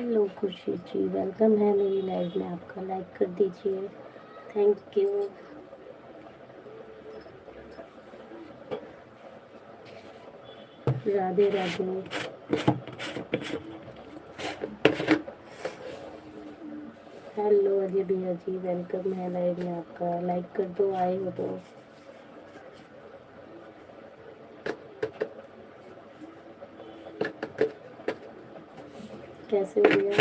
Hello खुशी जी, welcome है मेरी लाइव में। आपका लाइक कर दीजिए, thank you. Radhe Radhe. Hello Ajay भैया जी, वेलकम है लाइव में। आपका लाइक कर दो, आए हो तो। कैसे हो भैया?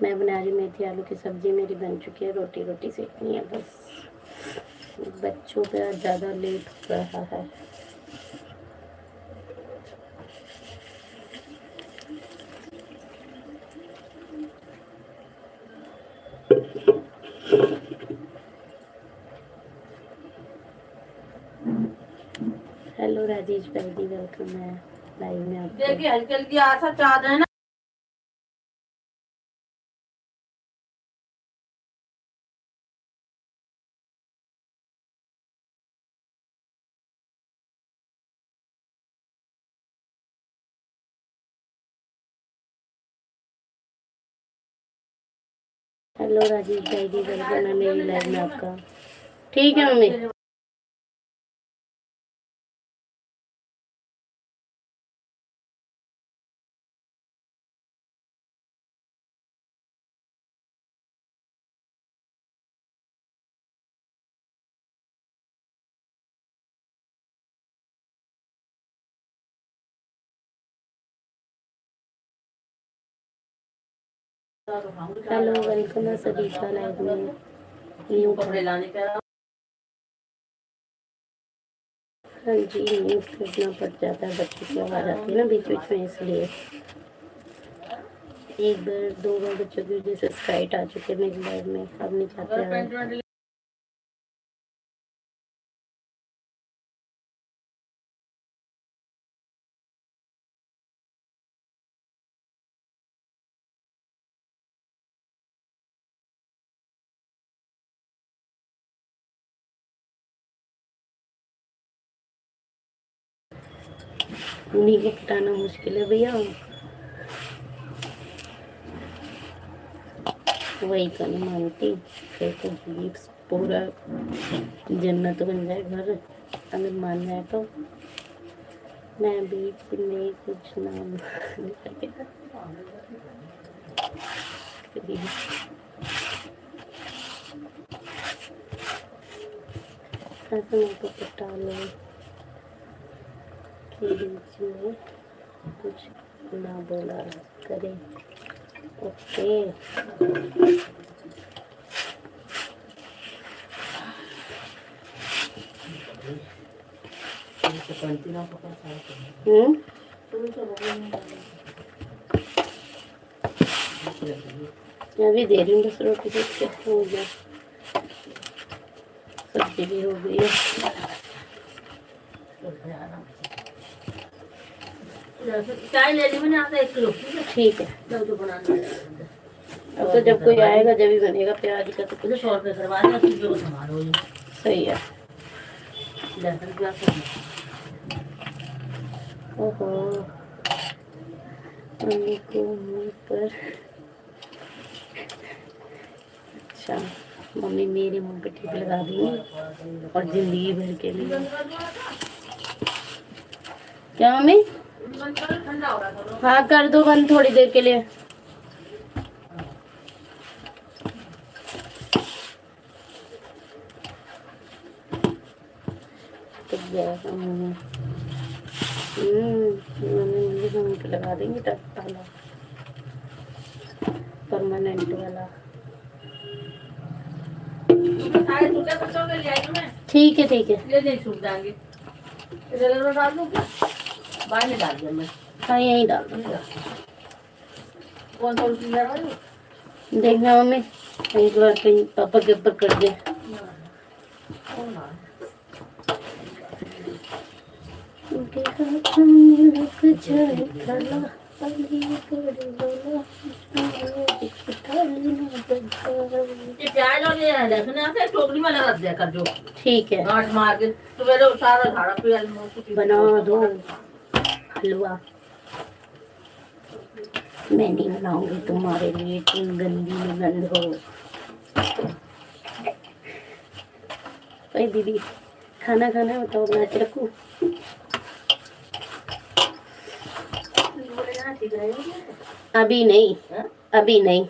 मैं बना रही मेथी आलू की सब्जी, मेरी बन चुकी है। रोटी रोटी सेकनी है बस। बच्चों का ज़्यादा लेट हो रहा है। हेलो राजेश भाई जी, वेलकम है लाइव में। आप देखिए हल्की हल्की आशा चाह रहे हैं ना। हेलो राजेश भाई जी, वेलकम है मेरी लाइव में आपका। ठीक है मम्मी। हेलो वेलकम है सभी का लाइव में। न्यू कपड़े लाने का। हाँ जी, म्यूट करना पड़ जाता है, बच्चों की आवाज़ आती है ना बीच बीच में, इसलिए। एक बार दो बार बच्चों की वजह से स्काइट आ चुके हैं मेरी लाइव में, अब नहीं चाहते हैं। उन्हीं को पटाना मुश्किल है भैया, वही तो नहीं मानती। फिर तो गिफ्ट पूरा जन्नत बन जाए घर, अगर मान जाए तो। मैं बीच में कुछ नाम तो पटा लो के बीच में कुछ ना बोला करें। ओके। अभी दे रही हूँ, बस रोटी देख के हो गया, सब्जी भी हो गई है। चाय ले ली मैंने, आता 1 किलो। ठीक है, अब तो जब कोई आएगा जब ही बनेगा प्याज का, तो कुछ 100 रुपये करवा देगा। सही है। ओहो, मम्मी को मुंह पर। अच्छा, मम्मी मेरे मुंह पे टिप लगा देंगी और जिंदगी भर के लिए। क्या मम्मी? हाँ कर दो बंद थोड़ी देर के लिए। तो मम्मी मुझे मुंह पे लगा देंगी तब ताला। परमानेंट वाला। ठीक है ठीक है, ये नहीं सूख जाएंगे। इधर डाल दूं क्या? बाहर नहीं डाल दिया मैं। हाँ यही डाल दो। कौन सा उल्टी लगा रही? देखना मम्मी एक बार कहीं पापा के ऊपर कर दे। ये प्याज और ये लहसुन ऐसे टोकरी में लगा दिया कर जो। ठीक है, गांठ मार के सवेरे सारा झाड़ा प्याज बना दो हलवा। मैं नहीं बनाऊंगी तुम्हारे लिए, तुम गंदी गंद हो। अरे दीदी खाना खाना है, बताओ बना के रखूं? अभी नहीं, अभी नहीं।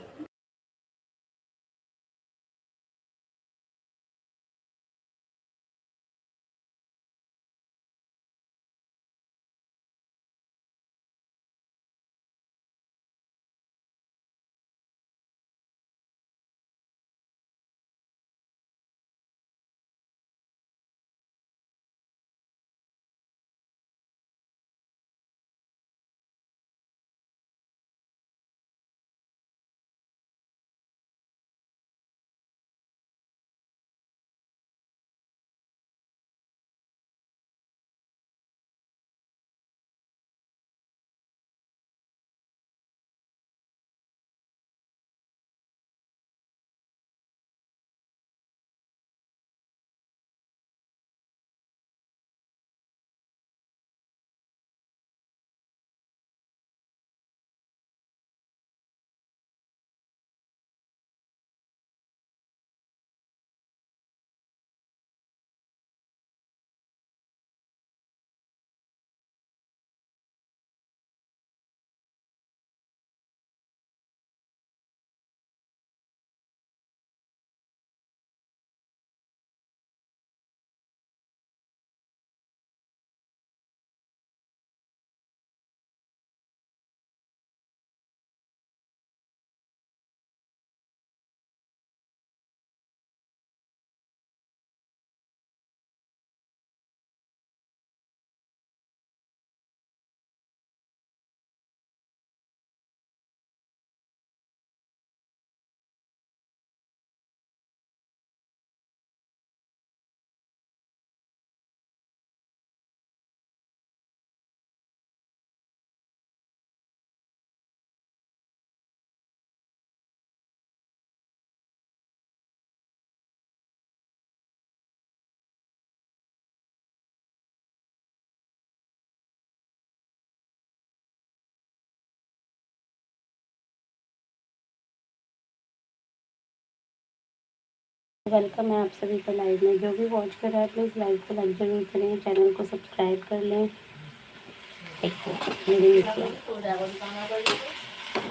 वेलकम है आप सभी का लाइव में। जो भी वॉच कर रहा है प्लीज़ लाइव को लाइक जरूर करें, चैनल को सब्सक्राइब कर लें।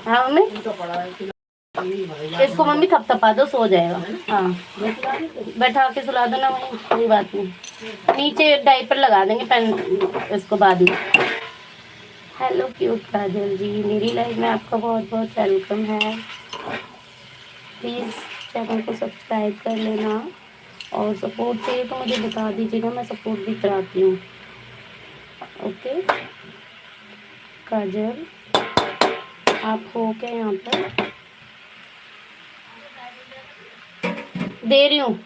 हाँ मम्मी, इसको मम्मी थपथपा दो, सो जाएगा। हाँ बैठा के सुला दो ना, वही कोई बात नहीं। नीचे डायपर लगा देंगे पेन इसको बाद में। हेलो क्यूट काजल जी, मेरी लाइव में आपका बहुत बहुत वेलकम है। प्लीज़ चैनल को सब्सक्राइब कर लेना और सपोर्ट चाहिए तो मुझे बता दीजिएगा, मैं सपोर्ट भी कराती हूँ। ओके काजल, आप हो क्या यहाँ पर? दे रही हूँ।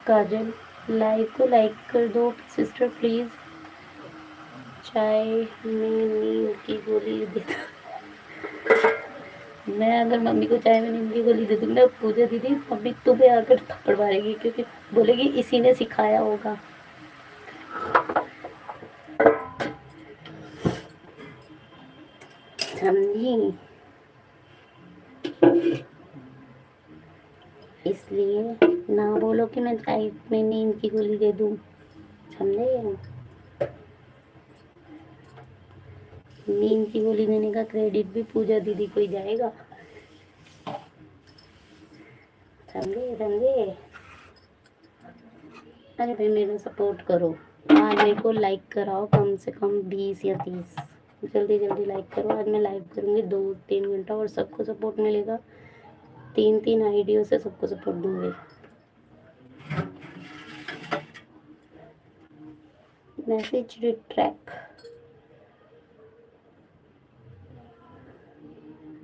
काजल लाइव को लाइक कर दो सिस्टर प्लीज़। चाय में नींद की गोली दे दो। मैं अगर मम्मी को चाय में नींद की गोली दे दूँगी ना पूजा दीदी, मम्मी तुम्हें आकर थप्पड़ मारेगी क्योंकि बोलेगी इसी ने सिखाया होगा। समझी? इसलिए ना बोलो कि मैं चाय में नींद की गोली दे दूँ, समझे? नींद की गोली देने का क्रेडिट भी पूजा दीदी को ही जाएगा, समझे समझे? अरे भाई मेरा सपोर्ट करो, आज मेरे को लाइक कराओ कम से कम 20 या 30। जल्दी जल्दी लाइक करो। आज मैं लाइव करूँगी 2-3 घंटा और सबको सपोर्ट मिलेगा। 3-3 आईडियों से सबको सपोर्ट दूंगी। मैसेज रिट्रैक,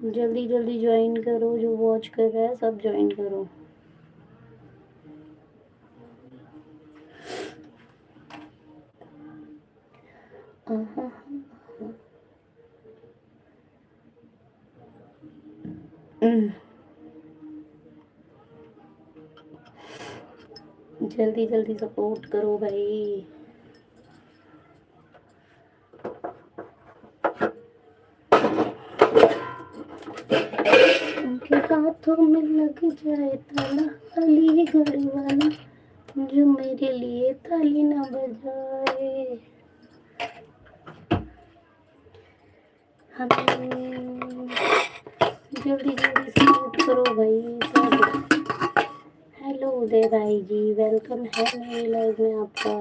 जल्दी जल्दी ज्वाइन करो। जो वॉच कर रहा है सब ज्वाइन करो। आहा, जल्दी जल्दी सपोर्ट करो भाई। उनके हाथों में लग जाए ताला, अलीगढ़ वाला, जो मेरे लिए ताली ना बजाए। हमें जल्दी जल्दी सपोर्ट करो भाई सब। हेलो उदय भाई जी, वेलकम है मेरी लाइव में आपका।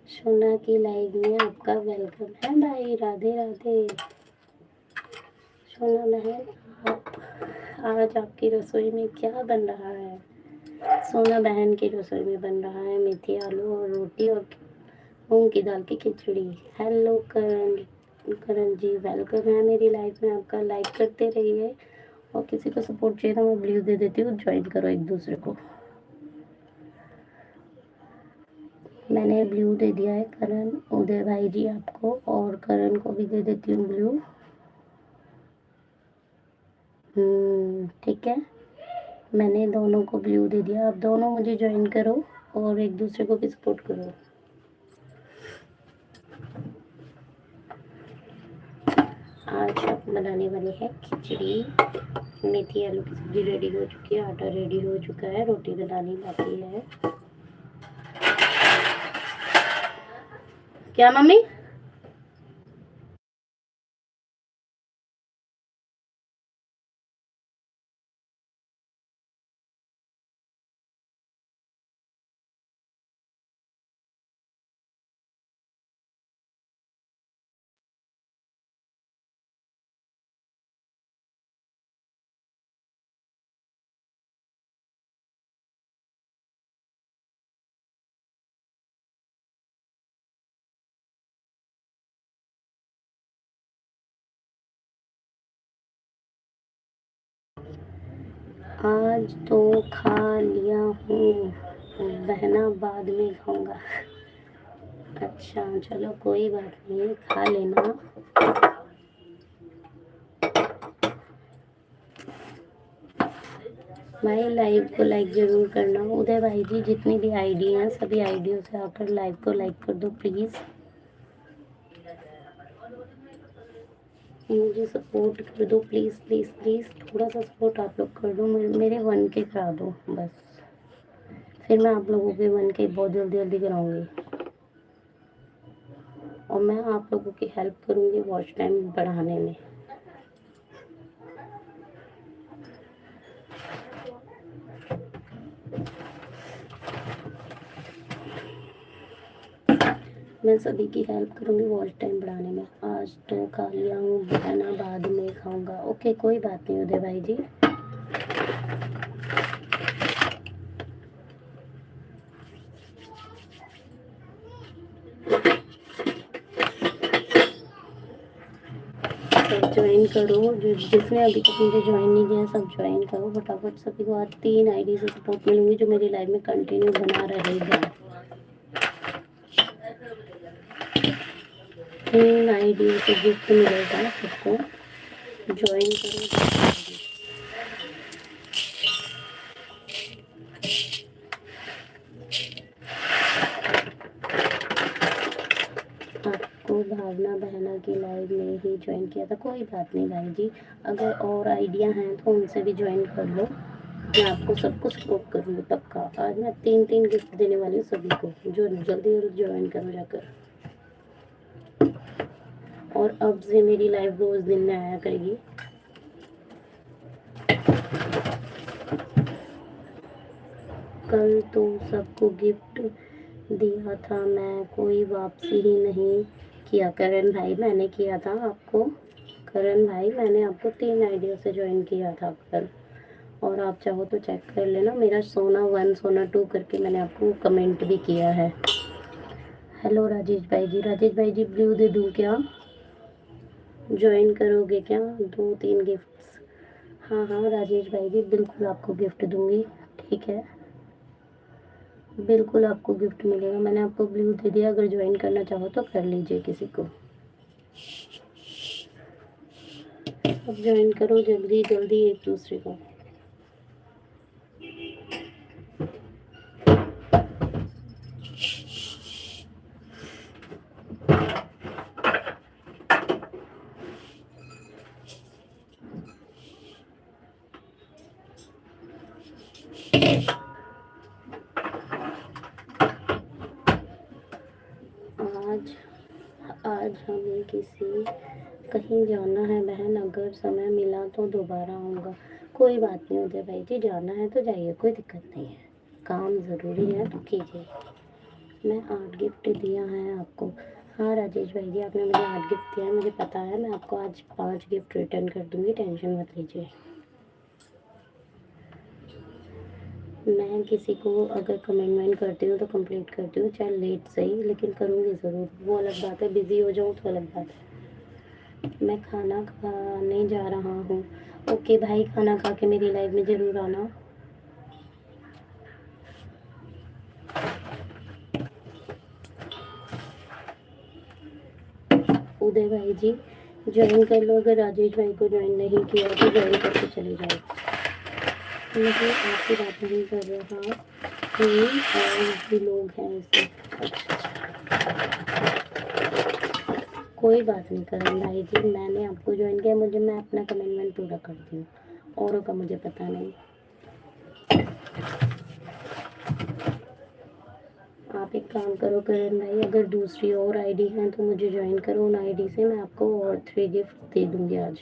सोना की लाइव में आपका वेलकम है भाई। राधे राधे। सोना बहन, आप आज आपकी रसोई में क्या बन रहा है? सोना बहन की रसोई में बन रहा है मेथी आलू और रोटी और मूंग की दाल की खिचड़ी। हेलो करण, करण जी वेलकम है मेरी लाइफ में आपका। लाइक करते रहिए और किसी को सपोर्ट चाहिए तो मैं ब्लू दे देती हूँ, ज्वाइन करो एक दूसरे को। मैंने ब्लू दे दिया है करण, उदय भाई जी आपको, और करण को भी दे देती हूँ ब्लू। ठीक है, मैंने दोनों को ब्लू दे दिया। आप दोनों मुझे ज्वाइन करो और एक दूसरे को भी सपोर्ट करो। आज हम बनाने वाले हैं खिचड़ी। मेथी आलू की सब्जी रेडी हो चुकी है, आटा रेडी हो चुका है, रोटी बनानी बाकी है। क्या मम्मी? आज तो खा लिया हूँ, बहना बाद में खाऊंगा। अच्छा चलो कोई बात नहीं, खा लेना। भाई लाइव को लाइक जरूर करना। उदय भाई जी जितनी भी आईडी हैं सभी आईडियों से आकर लाइव को लाइक कर दो प्लीज़। मुझे सपोर्ट कर दो प्लीज़ प्लीज़ प्लीज़, थोड़ा सा सपोर्ट आप लोग कर दो। मेरे 1K करा दो बस, फिर मैं आप लोगों के 1K बहुत जल्दी जल्दी कराऊंगी और मैं आप लोगों की हेल्प करूंगी वॉच टाइम बढ़ाने में। मैं सभी की हेल्प करूंगी वॉच टाइम बढ़ाने में। आज तो खा लिया हूँ, बहना बाद में खाऊंगा। ओके कोई बात नहीं उदय भाई जी। सब ज्वाइन करो, जो जिसने अभी तक मुझे ज्वाइन नहीं किया सब ज्वाइन करो फटाफट। सभी को आज 3 आईडी से सपोर्ट मिलूंगी जो मेरी लाइफ में कंटिन्यू बना रहेगा। 3 आईडी से गिफ्ट मिलेगा सबको, ज्वाइन करो। आपको भावना बहना की लाइव में ही ज्वाइन किया था, कोई बात नहीं भाई जी। अगर और आइडिया हैं तो उनसे भी ज्वाइन कर लो, मैं आपको सबको सपोर्ट करूँगी पक्का। आज मैं 3-3 गिफ्ट देने वाली हूँ सभी को, जो जल्दी जल्दी ज्वाइन करो जाकर। और अब से मेरी लाइव रोज दिन में आया करेगी। कल तो सबको गिफ्ट दिया था मैं, कोई वापसी ही नहीं किया। करण भाई मैंने किया था आपको, करण भाई मैंने आपको 3 आईडिया से ज्वाइन किया था कल, और आप चाहो तो चेक कर लेना। मेरा सोना 1 सोना 2 करके मैंने आपको कमेंट भी किया है। हेलो राजेश भाई जी, राजेश भाई जी ब्लू दे दूँ क्या, ज्वाइन करोगे क्या? 2-3 गिफ्ट्स। हाँ हाँ राजेश भाई जी, बिल्कुल आपको गिफ्ट दूंगी, ठीक है, बिल्कुल आपको गिफ्ट मिलेगा। मैंने आपको ब्लू दे दिया, अगर ज्वाइन करना चाहो तो कर लीजिए किसी को। अब ज्वाइन करो जल्दी जल्दी एक दूसरे को। आज आज हमें कहीं जाना है बहन, अगर समय मिला तो दोबारा आऊँगा। कोई बात नहीं उदय भाई जी, जाना है तो जाइए, कोई दिक्कत नहीं है, काम ज़रूरी है तो कीजिए। मैं 8 गिफ्ट दिया है आपको। हाँ राजेश भाई जी, आपने मुझे 8 गिफ्ट दिया है, मुझे पता है। मैं आपको आज 5 गिफ्ट रिटर्न कर दूँगी, टेंशन मत लीजिए। मैं किसी को अगर कमिटमेंट करती हूँ तो कंप्लीट करती हूँ, चाहे लेट सही, लेकिन करूँगी ज़रूर। वो अलग बात है, बिज़ी हो जाऊँ तो अलग बात है। मैं खाना खाने जा रहा हूँ। ओके भाई, खाना खा के मेरी लाइफ में ज़रूर आना। उदय भाई जी ज्वाइन कर लो, अगर राजेश भाई को ज्वाइन नहीं किया तो ज्वाइन करके चले जाओ। मुझे आपकी बात नहीं कर रहा हूँ, और भी लोग हैं इसमें। कोई बात नहीं करण भाई जी, मैंने आपको ज्वाइन किया, मैं अपना कमिटमेंट पूरा करती हूँ, औरों का मुझे पता नहीं। आप एक काम करो करण भाई, अगर दूसरी और आईडी है तो मुझे ज्वाइन करो, उन आईडी से मैं आपको और 3 गिफ्ट दे दूँगी आज।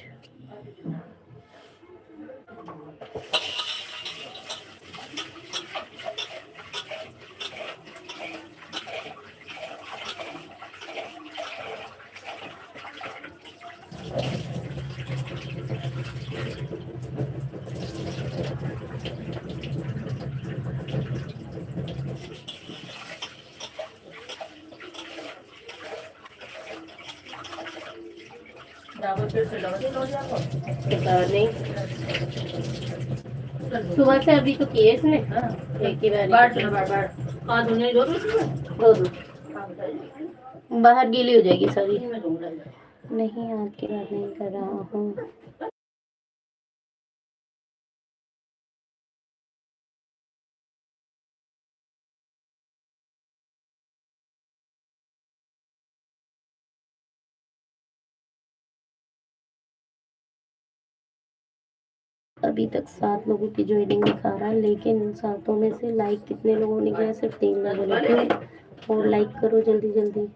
डबल फिर से डबल ही हो जाएगा। पता नहीं, सुबह से अभी तो किए इसने। हाँ, एक ही बार बार बार हाथ धोने दो इसमें। दो दो, काम करिए। बाहर गीली हो जाएगी सारी। मैं दूंगा। नहीं आपकी बात नहीं कर रहा हूँ। अभी तक 7 लोगों की ज्वाइनिंग दिखा रहा है, लेकिन इन 7 में से लाइक कितने लोगों ने किया? सिर्फ 3 लोगों ने किया। और लाइक करो जल्दी जल्दी।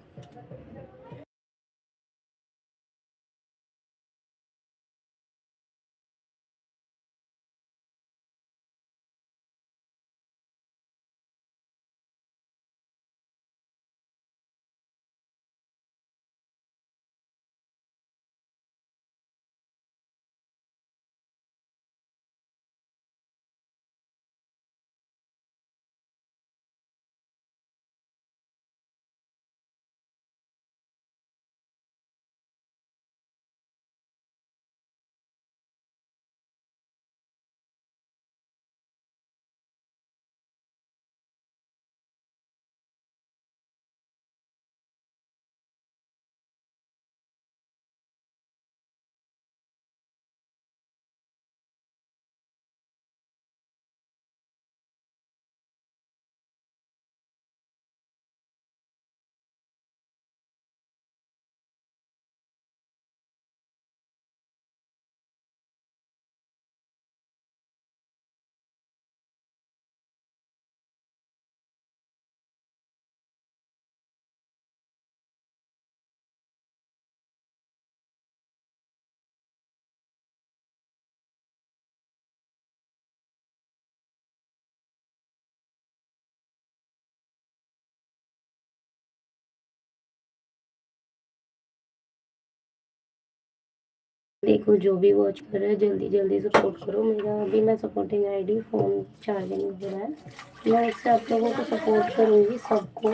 देखो जो भी वॉच कर रहा है जल्दी जल्दी सपोर्ट करो। मेरा अभी मैं सपोर्टिंग आईडी फ़ोन चार्जिंग हो रहा है, मैं उससे आप लोगों को सपोर्ट करूँगी सबको।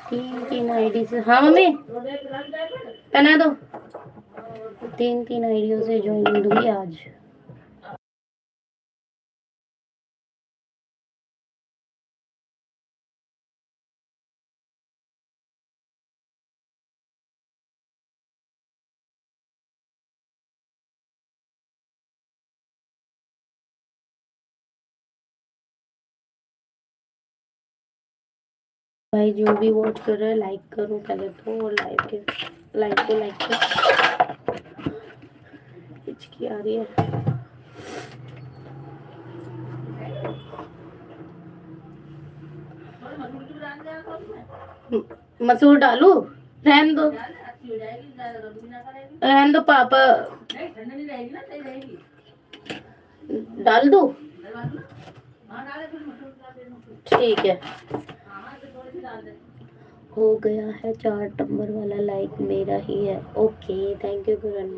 तीन तीन आईडी से, हाँ मम्मी पहना दो, तीन तीन आईडियों से ज्वाइनिंग दूंगी आज। भाई जो भी वॉच कर रहा है लाइक करो पहले तो, और लाइक को हिचकी आ रही है। मसूर डालू, रहन दो पापा, डाल दो, ठीक है। हो गया है 4 नंबर वाला लाइक मेरा ही है। Okay thank you Karan.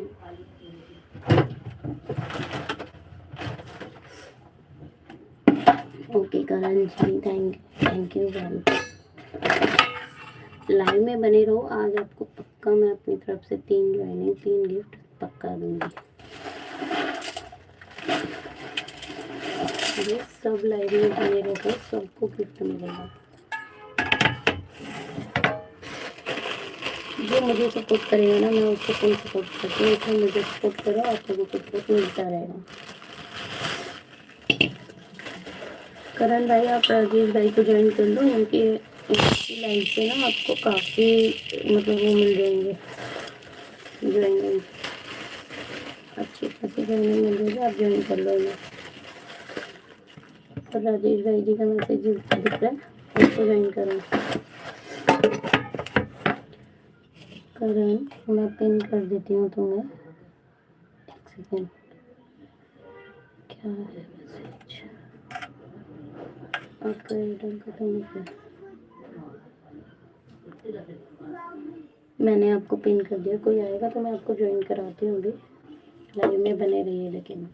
Okay Karan ji thank you well. Live में बने रहो, आज आपको पक्का मैं अपनी तरफ से 3 ज्वाइनिंग 3 गिफ्ट पक्का दूंगी। ये सब लाइव में बने रहो, सबको गिफ्ट मिलेगा। जो मुझे सपोर्ट करेगा ना मैं उसको फुल सपोर्ट करती हूँ, इसलिए मुझे सपोर्ट करो, आप लोगों को सपोर्ट मिलता रहेगा। करण भाई आप राजेश भाई को ज्वाइन कर लो, इनकी लाइव से ना आपको काफ़ी मतलब वो मिल जाएंगे ज्वाइनिंग, अच्छी खासी ज्वाइनिंग मिल जाएगी, आप ज्वाइन कर लो इन्हें। और राजेश भाई जी का मैसेज दिख रहा है, उसको ज्वाइन करो। करण मैं पिन कर देती हूँ तुम्हें, एक सेकेंड। क्या है मैसेज, आपका रिटर्न खत्म हो गया, मैंने आपको पिन कर दिया। कोई आएगा तो मैं आपको ज्वाइन कराती हूँ, अभी लाइव में बने रहिए लेकिन।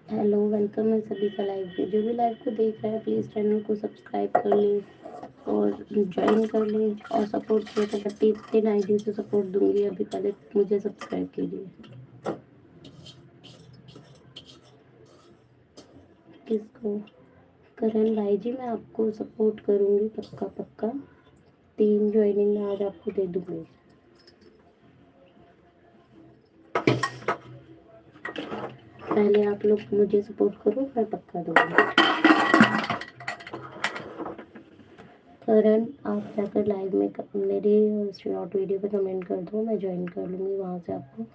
हेलो वेलकम है सभी का लाइव पे। जो भी लाइव को देख रहा है प्लीज़ चैनल को सब्सक्राइब कर ले और ज्वाइन कर ले और सपोर्ट किया तो मैं 3 आईडी से सपोर्ट दूंगी। अभी पहले मुझे सब्सक्राइब कीजिए। किसको? करण भाई जी मैं आपको सपोर्ट करूंगी पक्का पक्का, 3 ज्वाइनिंग मैं आज आपको दे दूंगी। पहले आप लोग मुझे सपोर्ट करो, मैं पक्का दूंगी। करण आप जाकर लाइव में मेरे शॉर्ट वीडियो पे कमेंट कर दो, मैं ज्वाइन कर लूँगी वहाँ से आपको।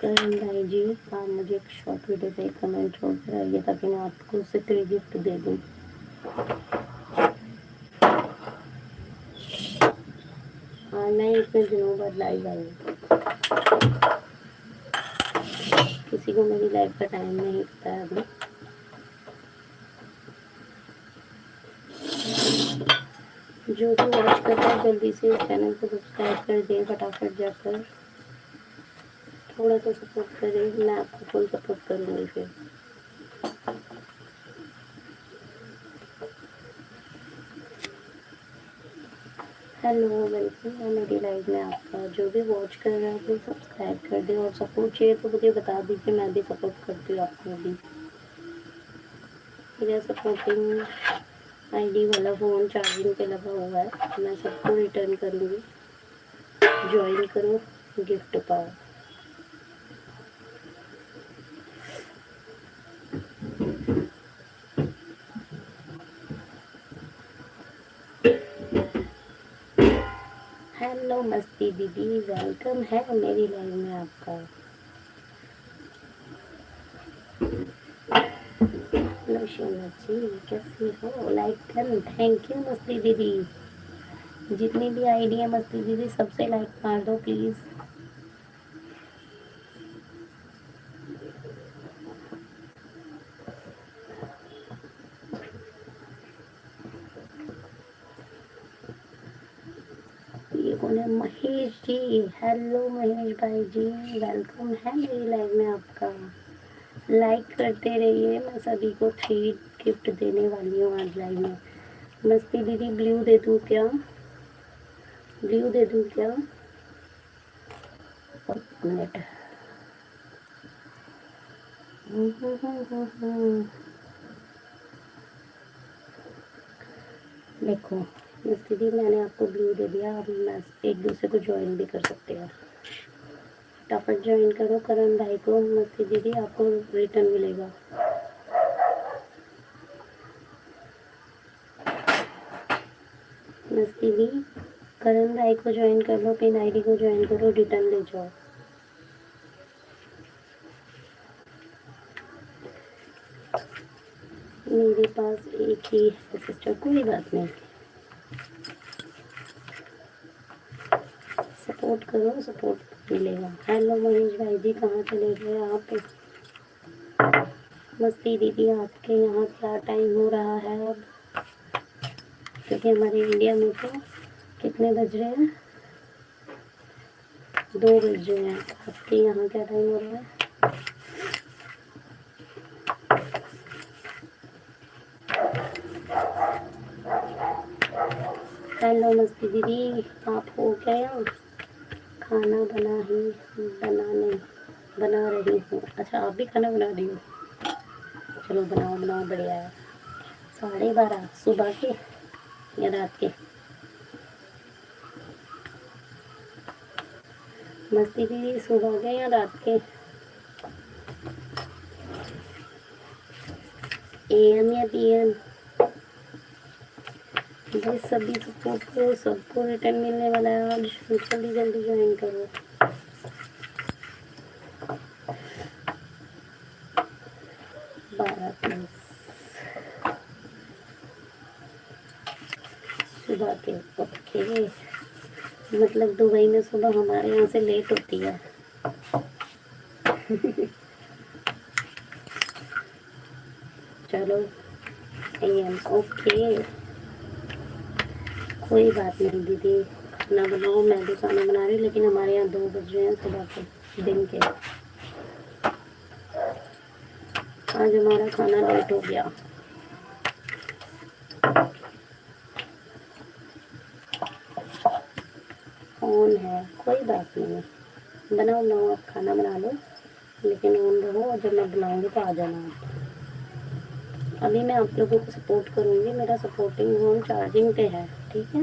करण भाई जी आप मुझे एक शॉर्ट वीडियो पे कमेंट छोड़ कर आइए ताकि मैं आपको उससे 3 गिफ्ट दे दूँ। हाँ मैं इतने दिनों बाद लाइव आई हूँ, किसी को मेरी लाइव का टाइम नहीं पता है अभी। जो भी वॉच कर रहा है जल्दी से चैनल को सब्सक्राइब कर दें फटाफट जाकर, थोड़ा सा सपोर्ट करें, मैं आपको फुल सपोर्ट करूँगी फिर। हेलो, वेलकम है मेरी लाइव में आपका। जो भी वॉच कर रहा है प्लीज़ सब्सक्राइब कर दे और सपोर्ट चाहिए तो मुझे बता दीजिए, मैं भी सपोर्ट करती हूँ आपको भी। मेरा सपोर्टिंग आईडी वाला फ़ोन चार्जिंग पे लगा हुआ है, मैं सबको रिटर्न करूँगी। ज्वाइन करो, गिफ्ट पाओ। हेलो मस्ती दीदी, वेलकम है मेरी लाइव में आपका। हेलो शोना जी, कैसी हो? लाइक कर, थैंक यू मस्ती दीदी। जितनी भी आईडी है मस्ती दीदी सबसे लाइक मार दो प्लीज़। ये कौन है? महेश जी। हेलो महेश भाई जी, वेलकम है मेरी लाइव में आपका। लाइक करते रहिए, मैं सभी को 3 गिफ्ट देने वाली हूँ आज लाइव में। मस्ती दीदी ब्लू दे दूँ क्या? ब्लू दे दूँ क्या? एक मिनट। देखो मस्ती दीदी, मैंने आपको ब्लू दे दिया। अब मैं एक दूसरे को ज्वाइन भी कर सकते हैं। फटाफट ज्वाइन करो करण भाई को। मस्ती दीदी आपको रिटर्न मिलेगा। मस्ती दी, करण भाई को ज्वाइन कर लो, पिन आईडी को ज्वाइन करो, रिटर्न ले जाओ। मेरे पास एक ही है सिस्टर, कोई बात नहीं। सपोर्ट करो, सपोर्ट मिलेगा। हेलो महेश भाई जी, कहाँ चले गए आप? मस्ती दीदी आपके यहाँ क्या टाइम हो रहा है अब? क्योंकि हमारे इंडिया में तो कितने बज रहे हैं? 2 बज रहे हैं। आपके यहाँ क्या टाइम हो रहा है? हेलो मस्ती दीदी, आप हो गया? खाना बना रही हूँ। अच्छा, आप भी खाना बना रही हो? चलो बनाओ बनाओ, बढ़िया है। 12:30 सुबह के या रात के? मस्ती दीदी सुबह के या रात के? AM या PM? भाई सभी सपोर्ट करो, सबको रिटर्न मिलने वाला है आज। जल्दी जल्दी ज्वाइन करो। 12:30 सुबह के। ओके, मतलब दुबई में सुबह हमारे यहाँ से लेट होती है। चलो AM, ओके, कोई बात नहीं दीदी। खाना बनाओ, मैं भी खाना बना रही हूँ, लेकिन हमारे यहाँ 2 बज रहे हैं सुबह के, दिन के। आज हमारा खाना लेट हो गया। ऑन है, कोई बात नहीं। बनाओ बनाओ, आप खाना बना लो, लेकिन ऑन रहो, और जब मैं बुलाऊंगी तो आ जाना आप। अभी मैं आप लोगों को सपोर्ट करूंगी। मेरा सपोर्टिंग फोन चार्जिंग पे है, ठीक है?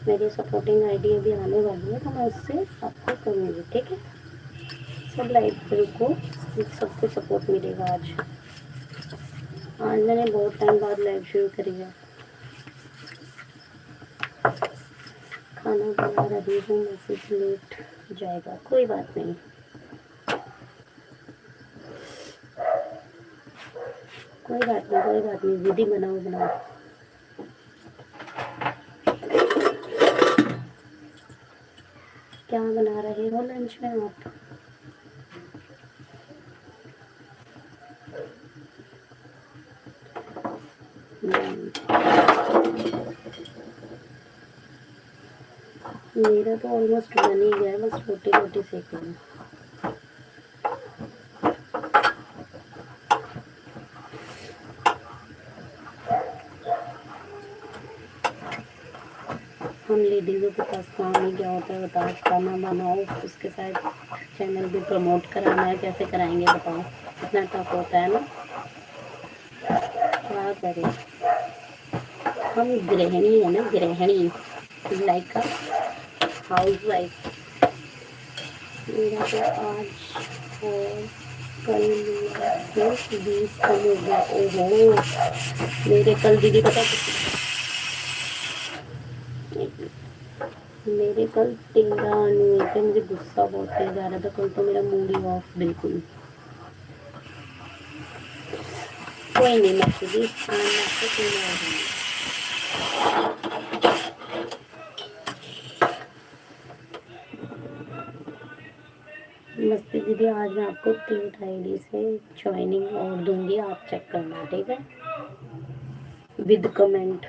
मेरी सपोर्टिंग आईडी अभी आने वाली है, तो मैं उससे आपको करूँगी, ठीक है? सब लाइव को सबको सपोर्ट मिलेगा आज। आज मैंने बहुत टाइम बाद लाइव शुरू करी है। खाना बना रही हूँ, मैसेज लेट जाएगा, कोई बात नहीं। कोई बात नहीं, कोई बात नहीं दीदी, बनाओ बनाओ। क्या बना रहे हो लंच में आप? मेरा तो ऑलमोस्ट बन ही गया है, बस रोटी रोटी सेक रही हूँ। हम लेडीज़ों के पास काम ही क्या होता है बताओ, खाना बनाओ, उसके साथ चैनल भी प्रमोट कराना है, कैसे कराएंगे बताओ, इतना टफ होता है ना, क्या करें। हम गृहिणी है ना, गृहिणी, लाइक अ हाउस वाइफ। मेरा तो आज और कल मेरा फिर 20 कम हो गया। ओहो, मेरे कल दीदी पता मेरे कल 13 हुए थे। मुझे गुस्सा बहुत तेज आ रहा था कल, तो मेरा मूड ही ऑफ बिल्कुल। कोई नहीं मस्ती जी, आज आपको कोई नहीं। मस्ती दीदी, आज मैं आपको 3 आईडी से ज्वाइनिंग और दूंगी, आप चेक करना ठीक है, विद कमेंट।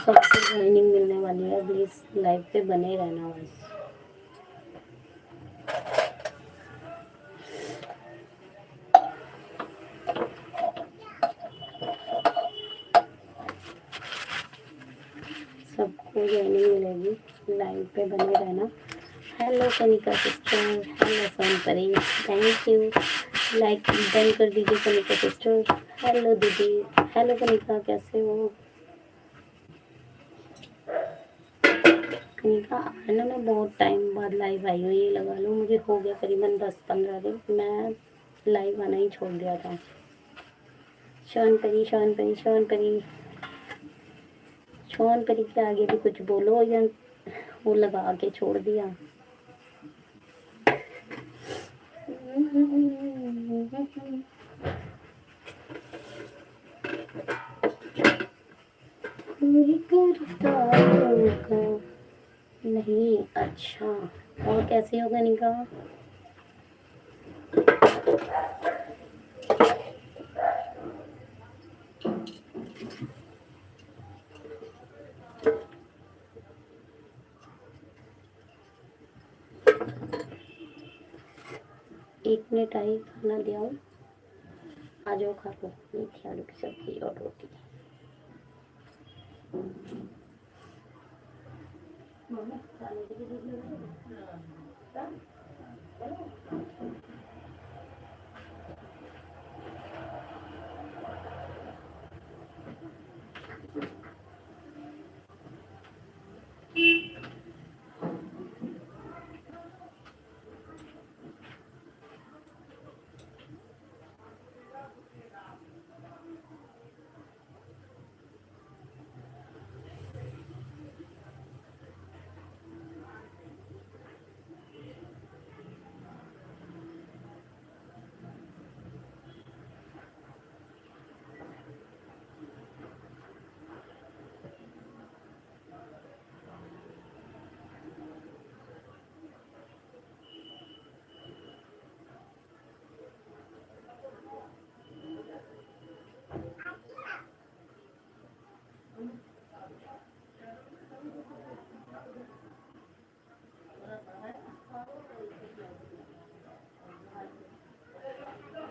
सबको ज्वाइनिंग मिलने वाली है, प्लीज लाइव पे बने रहना बस। सबको ज्वाइनिंग मिलेगी, लाइव पे बने रहना। Hello Kanika sister, hello Sonpari, thank you, like done कर दीजिए कनिका सिस्टर। हेलो दीदी, हेलो कनिका, कैसे हो कनिका? है ना, मैं बहुत टाइम बाद लाइव आई हूँ, ये लगा लो मुझे हो गया करीबन 10-15 दिन, मैं लाइव आना ही छोड़ दिया था। शौनपरी, शौनपरी, शौनपरी, शौनपरी के आगे भी कुछ बोलो या वो लगा के छोड़ दिया। कोई करता होगा नहीं। अच्छा, और कैसे होगा निकाह? एक मिनट आई, खाना ले आओ, आ जाओ खा लो, मीठी आलू की सब्जी और रोटी।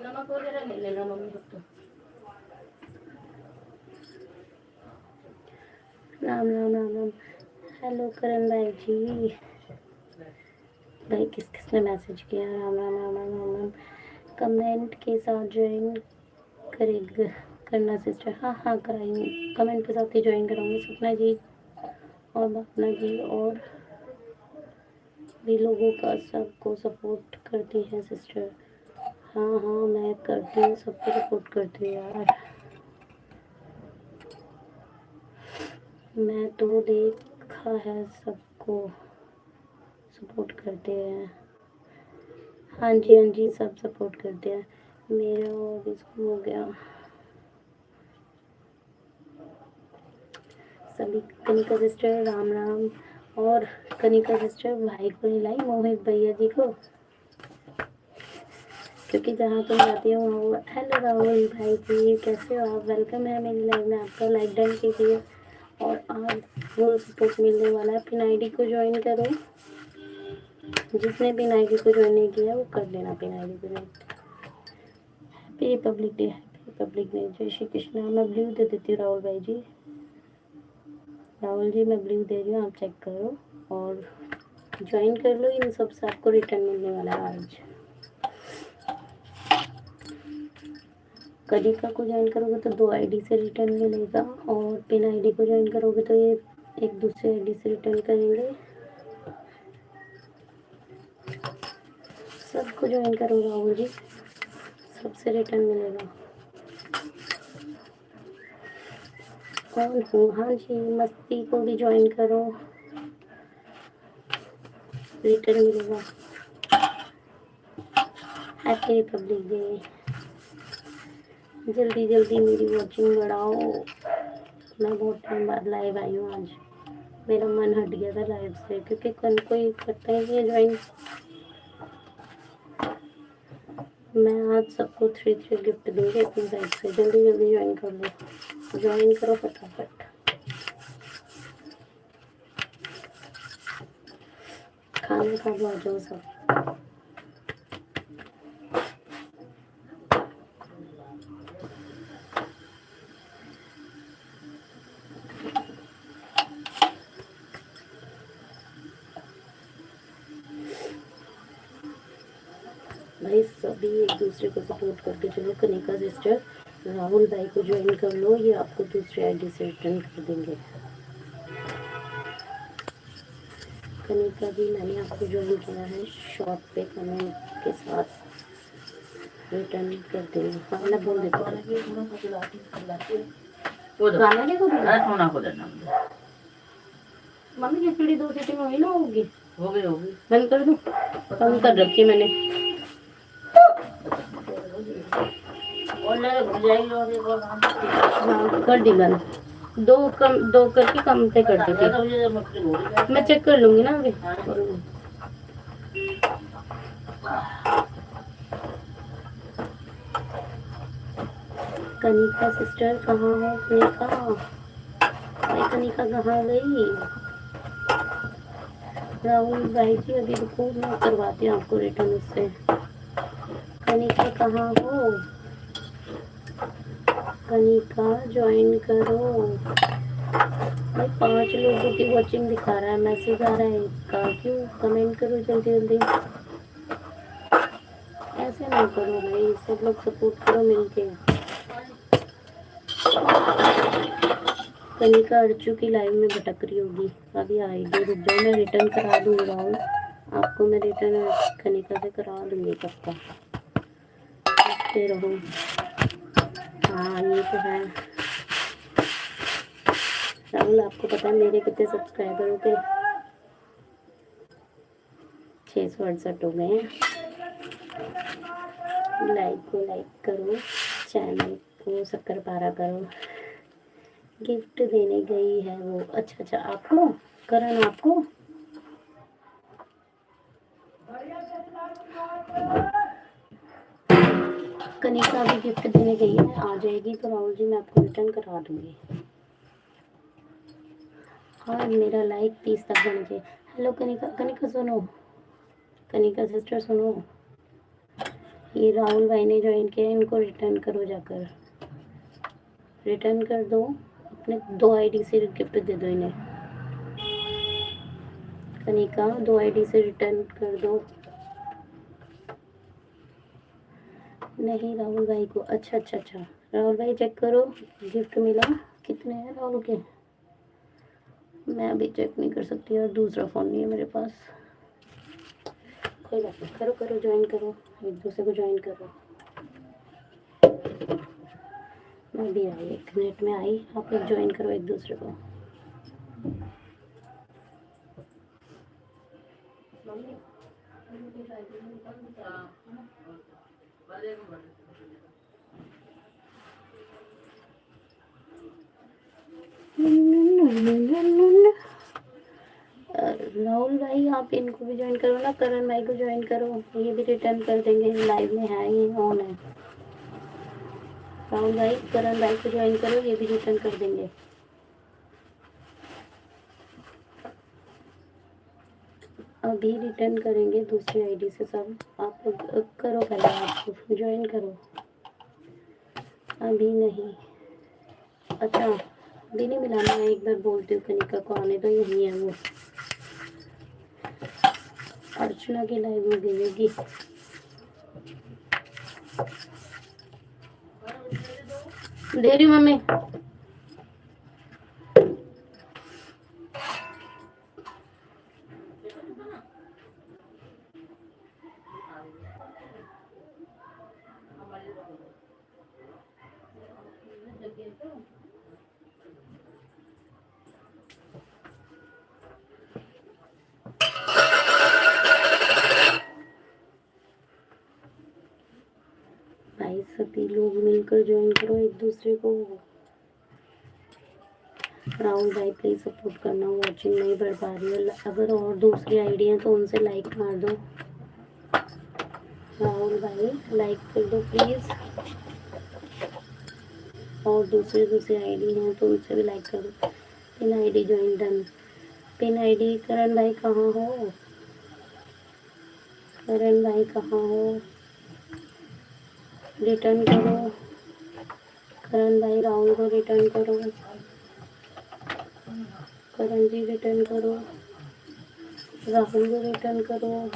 नमक वगैरह ले लेना मम्मी को तो। राम राम राम राम। हेलो करण भाई जी, भाई किस किसने मैसेज किया? राम राम राम राम राम राम। कमेंट के साथ ज्वाइन करेगा करना सिस्टर? हाँ हाँ कराएंगे, कमेंट के साथ ही ज्वाइन कराऊंगी। सपना जी और भावना जी और भी लोगों का सबको सपोर्ट करती हैं सिस्टर। हाँ हाँ मैं करती हूँ, सबको सपोर्ट करती हूँ यार। मैं तो देखा है सबको सपोर्ट करते हैं। हाँ जी हाँ जी, सब सपोर्ट करते हैं। मेरा भी हो गया सभी। कनिका सिस्टर राम राम। और कनिका सिस्टर भाई को नहीं लाई, मोहित भैया जी को, क्योंकि जहाँ तुम जाती हो वहाँ वो। हेलो राहुल भाई जी, कैसे हो आप? वेलकम है मेरी लाइव में आपका, लाइक डन कीजिए। और आज फुल सपोर्ट मिलने वाला है, पिन आईडी को ज्वाइन करो। जिसने पिन आईडी को ज्वाइन नहीं किया वो कर लेना पिन आईडी को join. Happy Republic day, happy Republic में। जय श्री कृष्णा। मैं ब्लू दे देती हूँ राहुल भाई जी। राहुल जी मैं ब्लू दे रही हूँ, आप चेक करो और ज्वाइन कर लो। इन सब से आपको रिटर्न मिलने वाला है आज। कनिका को ज्वाइन करोगे तो 2 आईडी से रिटर्न मिलेगा, और पिन आईडी को ज्वाइन करोगे तो ये एक दूसरे आईडी से रिटर्न करेंगे। सबको ज्वाइन करो राहुल जी, सबसे रिटर्न मिलेगा। कौन हूँ? हाँ जी, मस्ती को भी ज्वाइन करो, रिटर्न मिलेगा। Happy Republic day. जल्दी जल्दी मेरी वॉचिंग बढ़ाओ। मैं बहुत टाइम बाद लाइव आई हूँ आज। मेरा मन हट गया था लाइव से, क्योंकि कल कोई करता ही नहीं है ज्वाइन। मैं आज सबको 3 गिफ्ट दूंगी अपनी साइड से। जल्दी जल्दी ज्वाइन कर लो, ज्वाइन करो फटाफट। खाना खा लो, आ जाओ सब। भाई सभी एक दूसरे को सपोर्ट करके चलो। कनिका सिस्टर, राहुल भाई को ज्वाइन कर लो, ये आपको दूसरे आईडी से रिटर्न कर देंगे। कनिका भी मैंने आपको ज्वाइन किया है, शॉर्ट पे कमेंट के साथ रिटर्न कर देंगे। हाँ मैं बोल देती हूँ। गाना नहीं को देना। मम्मी खिचड़ी 2 सीटी में हुई ना? होगी, हो गई होगी। बंद कर दूँ? बंद कर रखी मैंने। हाँ कर दी मैंने। 2 करके कम पे कर दी थी। मैं चेक कर लूंगी ना अभी। कनिका सिस्टर कहाँ है? कनिका, भाई कनिका कहाँ गई? राहुल भाई जी अभी रुको, मैं करवाती हूँ आपको रिटर्न उससे। कनिका कहाँ हो? कनिका ज्वाइन करो भाई। 5 लोगों की वॉचिंग दिखा रहा है, मैसेज आ रहा है का। क्यों? कमेंट करो जल्दी जल्दी। ऐसे ना करो भाई, सब लोग सपोर्ट करो मिलके। कनिका अर्चू की लाइव में भटक रही होगी, अभी आएगी, रुक जाओ। मैं रिटर्न करा दूंगी राहुल आपको। मैं रिटर्न कनिका से करा दूंगी पक्का, रहो। हाँ ये तो है। राहुल आपको पता है मेरे कितने सब्सक्राइबर होते? 668 हो गए हैं। लाइक करो, चैनल को शक्कर पारा करो। गिफ्ट देने गई है वो। अच्छा आपको करण, आपको कनिका भी गिफ्ट देने गई है, आ जाएगी तो राहुल जी मैं आपको रिटर्न करा दूंगी। हाँ मेरा लाइक 30 तक बन गए। हेलो कनिका, कनिका सुनो, कनिका सिस्टर सुनो, ये राहुल भाई ने ज्वाइन किया, इनको रिटर्न करो जाकर। रिटर्न कर दो, अपने 2 आईडी से गिफ्ट दे दो इन्हें। कनिका 2 आईडी से रिटर्न कर दो। नहीं राहुल भाई को। अच्छा राहुल भाई चेक करो, गिफ्ट मिला। कितने हैं राहुल के? मैं अभी चेक नहीं कर सकती और दूसरा फ़ोन नहीं है मेरे पास। कोई बात नहीं, करो ज्वाइन करो, एक दूसरे को ज्वाइन करो। मैं भी आई, 1 मिनट में आई। आप लोग ज्वाइन करो एक दूसरे को। राहुल भाई आप इनको भी ज्वाइन करो ना, करण भाई को ज्वाइन करो, ये भी रिटर्न कर देंगे, लाइव में है, ये ऑन है। राहुल भाई करण भाई को ज्वाइन करो, ये भी रिटर्न कर देंगे। अभी रिटर्न करेंगे दूसरी आईडी से सब। आप लोग करो, पहले आप ज्वाइन करो। अभी नहीं। अच्छा अभी नहीं मिलाना, मैं एक बार बोलती हूँ कनिका को आने दो, यही है वो। अर्चना की लाइव में भेजेगी। दे रही हूँ मम्मी। भाई सभी लोग मिलकर ज्वाइन करो एक दूसरे को। राहुल भाई प्लीज सपोर्ट करना, वॉचिंग नहीं बढ़ पा रही है। अगर और दूसरी आईडी है तो उनसे लाइक मार दो। राहुल भाई लाइक कर दो प्लीज। और दूसरी आईडी है तो उनसे भी लाइक कर दो। Pin ID join done. Pin ID Karan भाई कहाँ हो? करण भाई कहाँ हो? रिटर्न करो करण भाई, राहुल को रिटर्न करो। करण जी रिटर्न करो, राहुल को रिटर्न करो।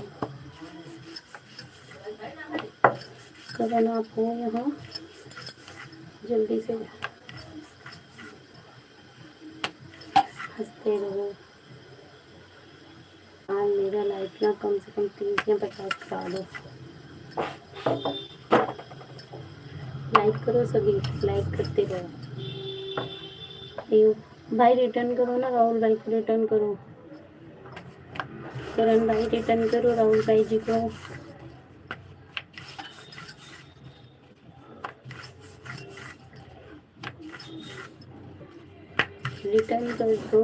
करण आप हो यहाँ, जल्दी से हंसते रहो। आज मेरा लाइफ ना कम से कम 30 या 50 करा दो। लाइक करो सभी, लाइक करते रहो। भाई रिटर्न करो ना, राहुल भाई को रिटर्न करो। करण भाई रिटर्न करो राहुल भाई जी को। रिटर्न कर दो।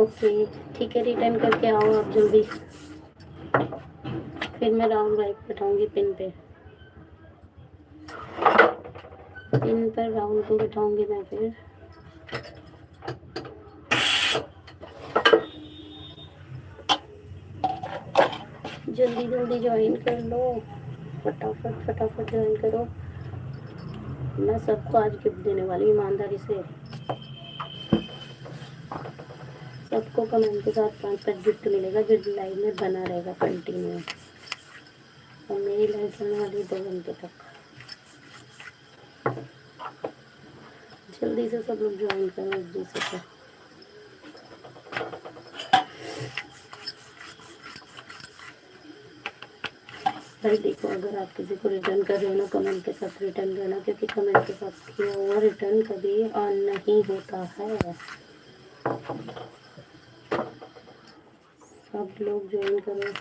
ओके ठीक है, रिटर्न करके आओ आप जल्दी। फिर मैं राहुल भाई को बैठाऊंगी पिन पे। पिन पर राहुल को बैठाऊंगी मैं फिर। जल्दी जल्दी ज्वाइन कर लो, फटाफट ज्वाइन करो। मैं सबको आज गिफ्ट देने वाली हूँ ईमानदारी से। सबको कमेंट के साथ 5 गिफ्ट मिलेगा जो लाइव में बना रहेगा कंटिन्यू। और मेरी लाइव चलने वाली 2 घंटे तक। जल्दी से सब लोग ज्वाइन करो एक दूसरे को। भाई देखो, अगर आप किसी को रिटर्न कर रहे हो ना, कमेंट के साथ रिटर्न करना, क्योंकि कमेंट के साथ किया हुआ रिटर्न कभी ऑन नहीं होता है। सब लोग ज्वाइन करो।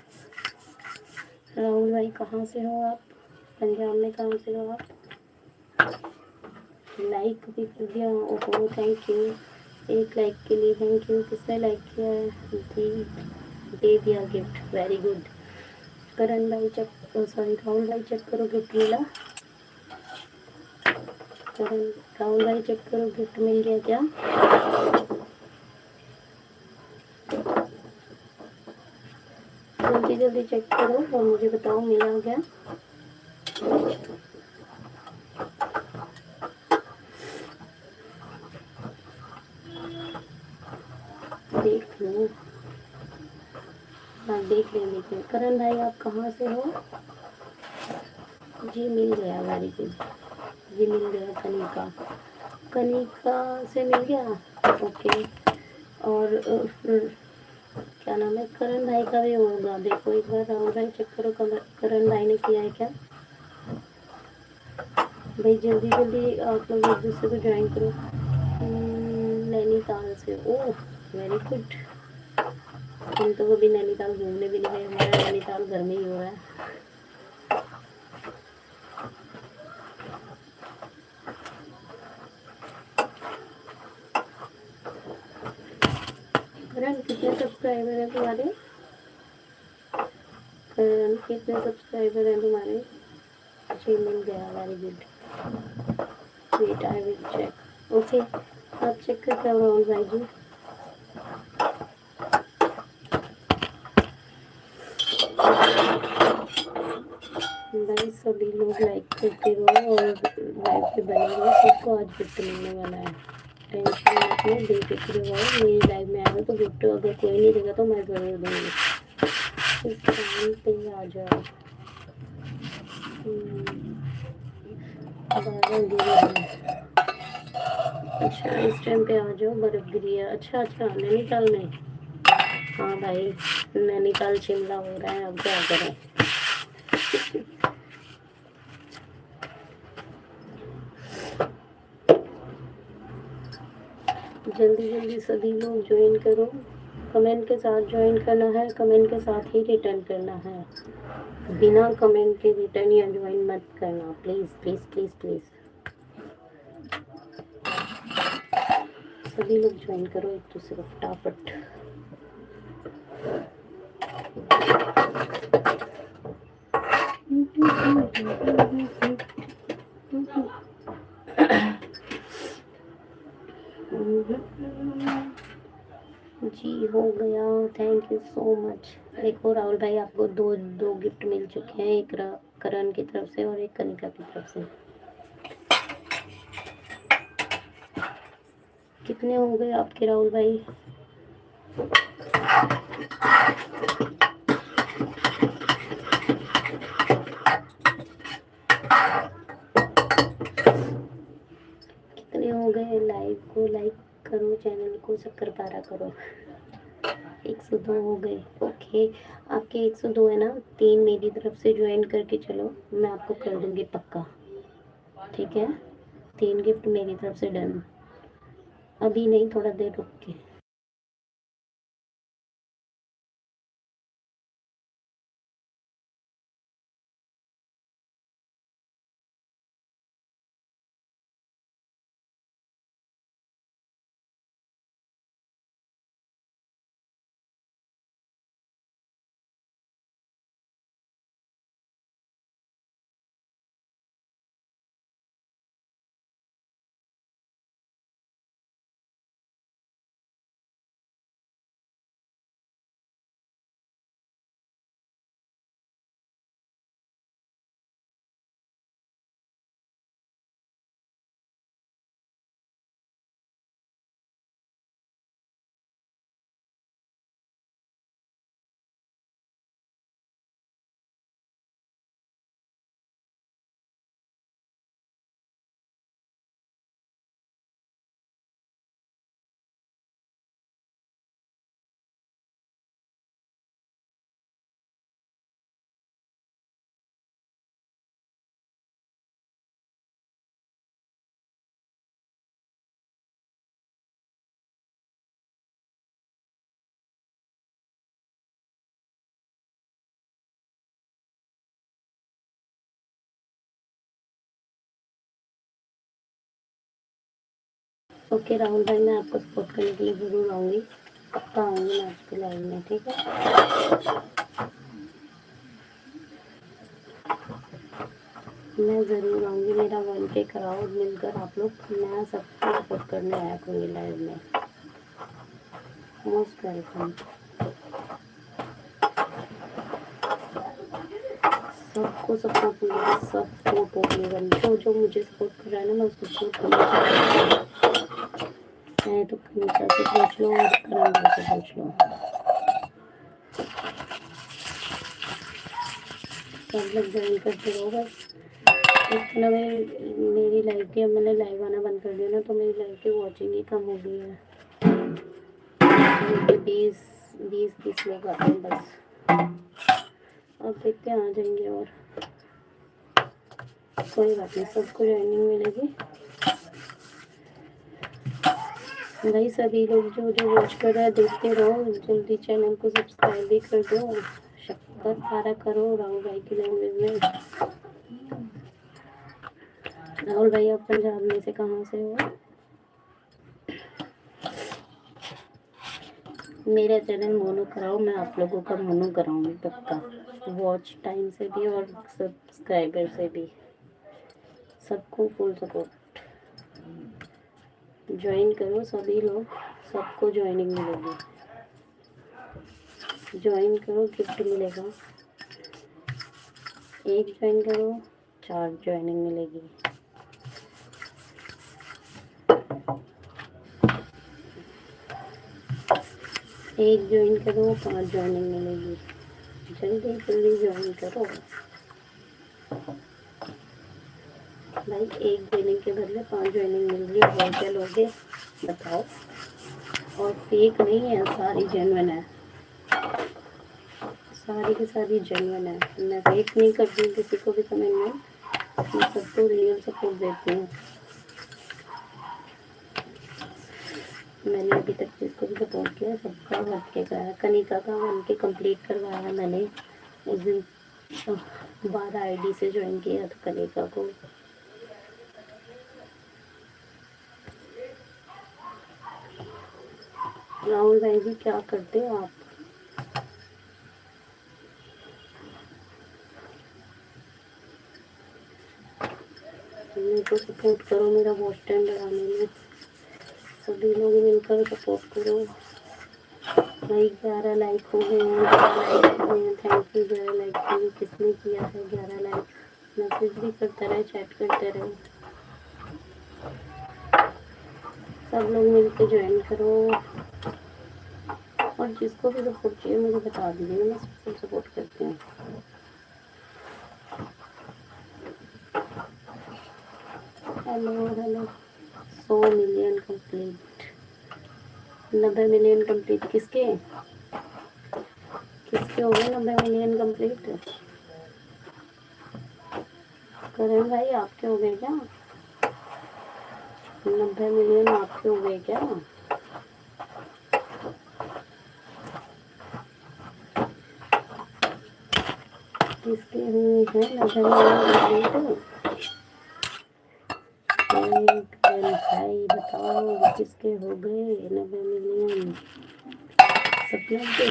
राहुल भाई कहाँ से हो आप? पंजाब में कहाँ से हो आप? लाइक भी कर दिया? ओहो थैंक यू, एक लाइक के लिए थैंक यू। किसने लाइक किया है? दे दिया गिफ्ट, वेरी गुड। करण भाई चेक, सॉरी राहुल भाई चेक करो गिफ्ट मिला। करण राहुल भाई चेक करो गिफ्ट मिल गया क्या? जल्दी जल्दी चेक करो और मुझे बताओ मिला क्या। देख लो, हाँ देख लें। करण भाई आप कहाँ से हो? जी मिल गया, वेरी गुड। जी मिल गया, कनिका से मिल गया। ओके, और क्या नाम है? करण भाई का भी होगा, देखो एक बार राहुल भाई चेक करो करण भाई ने किया है क्या। भाई जल्दी जल्दी आप लोग एक दूसरे को ज्वाइन करो। नैनीताल से, ओह वेरी गुड। हम तो कभी नैनीताल घूमने भी नहीं गए, हमारा नैनीताल घर में ही हो रहा है। करण कितने सब्सक्राइबर हैं तुम्हारे? करण कितने सब्सक्राइबर हैं तुम्हारे? जी मिल गया, very good. Wait I will check. Okay आप चेक करते हो राहुल भाई जी। भाई सभी लोग लाइक करते रहो और लाइव पे बने रहो, सबको आज गिफ्ट मिलने वाला है। टेंशन मत लो, बेफिक्र रहो। मेरी लाइफ में आएगा तो गिफ्ट अगर कोई नहीं देगा तो मैं ज़रूर दूँगी। इस टाइम पे आ जाओ। बादल गिर रहा है। अच्छा इस टाइम पे आ जाओ, बर्फ गिरी है। अच्छा नैनीताल में। हाँ भाई, नैनीताल शिमला हो रहा है, अब क्या करें। जल्दी जल्दी सभी लोग ज्वाइन करो। कमेंट के साथ ज्वाइन करना है, कमेंट के साथ ही रिटर्न करना है। बिना कमेंट के रिटर्न या ज्वाइन मत करना, प्लीज़ प्लीज़ प्लीज़ प्लीज़। सभी लोग ज्वाइन करो एक दूसरे को फटाफट। जी हो गया, थैंक यू सो मच। देखो राहुल भाई, आपको दो दो गिफ्ट मिल चुके हैं, एक करण की तरफ से और एक कनिका की तरफ से। कितने हो गए आपके राहुल भाई? कितने हो गए? लाइव को लाइक करो, चैनल को शक्कर पारा करो। 102 हो गए। ओके, आपके 102 है ना। 3 मेरी तरफ से ज्वाइन करके चलो, मैं आपको कर दूंगी पक्का। ठीक है, 3 गिफ्ट मेरी तरफ से डन। अभी नहीं, थोड़ा देर रुक के। ओके राहुल भाई, मैं आपको सपोर्ट करने के लिए ज़रूर आऊँगी, पक्का आऊँगी मैं आपके लाइव में। ठीक है, मैं ज़रूर आऊँगी। मेरा 1K कराओ मिलकर आप लोग, मैं सबको सपोर्ट करने आया करूँगी लाइव में। Most welcome. सबको सपोर्ट मिलेगा, सब सपोर्ट मिलेगा। जो जो मुझे सपोर्ट कर रहा है ना, मैं उसको सपोर्ट करना चाहती हूँ। चाहे तो कनिका से पूछ लो और करण भाई से पूछ लो, सब लोग ज्वाइन करते रहो बस। एक ना मेरी लाइव की, अब मैंने लाइव आना बंद कर दिया ना, तो मेरी लाइव की वॉचिंग ही कम हो गई है। 20-30 लोग आते हैं बस। अब देखते हैं, आ जाएंगे। और कोई बात नहीं, सबको ज्वाइनिंग मिलेगी भाई। सभी लोग जो जो वॉच कर रहे हैं देखते रहो, जल्दी चैनल को सब्सक्राइब भी कर दो, शक्कर पारा करो राहुल भाई की लैंग्वेज में। राहुल भाई, आप पंजाब में से कहाँ से हो? मेरा चैनल मोनू कराओ, मैं आप लोगों का मोनू कराऊंगी पक्का, वॉच टाइम से भी और सब्सक्राइबर से भी। सबको फुल सपोर्ट। ज्वाइन करो सभी लोग, सबको ज्वाइनिंग मिलेगी। ज्वाइन करो, गिफ्ट मिलेगा। एक ज्वाइन करो, 4 ज्वाइनिंग मिलेगी। एक ज्वाइन करो 5 ज्वाइनिंग मिलेगी। जल्दी जल्दी ज्वाइन करो भाई, एक ज्वाइनिंग के बदले 5 ज्वाइनिंग मिल रही है, और क्या लोगे बताओ। और फेक नहीं है, सारी जेन्युइन है, सारी की सारी जेन्युइन है। मैं फेक नहीं करती हूँ किसी को भी कमेंट में, मैं सबको रियल सपोर्ट देती हूँ। मैंने अभी तक जिसको भी सपोर्ट किया सबका 1K कराया। कनिका का 1K कंप्लीट करवाया मैंने उस दिन, 12 आईडी से ज्वाइन किया था कनिका को। राहुल भाई जी क्या करते हो आप? मेरे को सपोर्ट करो मेरा वॉच टाइम बढ़ाने में, सभी लोग मिलकर सपोर्ट करो भाई। 11 लाइक हो गए हैं, 11 लाइक हो गए हैं, थैंक यू। 11 लाइक के लिए किसने किया है 11 लाइक? मैसेज भी करते रहे, चैट करते रहे, सब लोग मिलकर ज्वाइन करो। और जिसको भी सपोर्ट चाहिए मुझे बता दीजिए, मैं सबको सपोर्ट करती हूँ। Hello hello. 100 million complete, 90 million complete. किसके किसके हो गए 90 मिलियन कंप्लीट? करण भाई आपके हो गए क्या 90 मिलियन? आपके हो गए क्या? किसके हुए हैं 90 मिलियन कंप्लीट? भाई बताओ किसके हो गए 90 मिलियन? सपना के?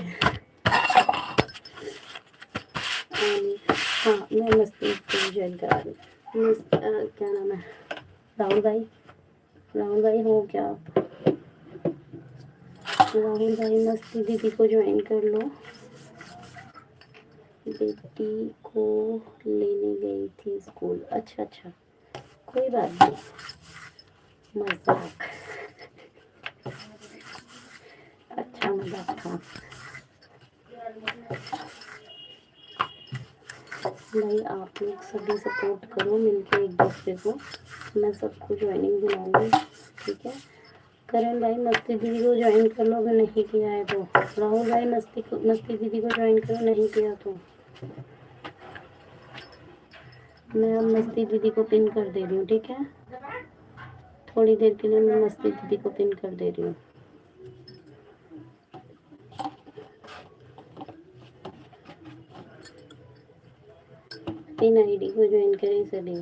हाँ मैं मस्ती को ज्वाइन करा रही हूँ। क्या नाम है? राहुल भाई, राहुल भाई हो क्या आप? राहुल भाई मस्ती दीदी को ज्वाइन कर लो। बेटी को लेने गई थी स्कूल। अच्छा अच्छा, कोई बात नहीं, मजाक, अच्छा मजाक था भाई। आप लोग सभी सपोर्ट करो मिलके एक दूसरे को, मैं सबको ज्वाइनिंग दिलाऊंगी, ठीक है। करण भाई मस्ती दीदी को ज्वाइन कर लो अगर नहीं किया है तो। राहुल भाई मस्ती दीदी को ज्वाइन करो, नहीं किया तो। मैं अब मस्ती दीदी को पिन कर दे रही हूँ, ठीक है। थोड़ी देर के लिए मैं मस्ती दीदी को पिन कर दे रही हूँ। पिन आईडी को ज्वाइन करें सभी,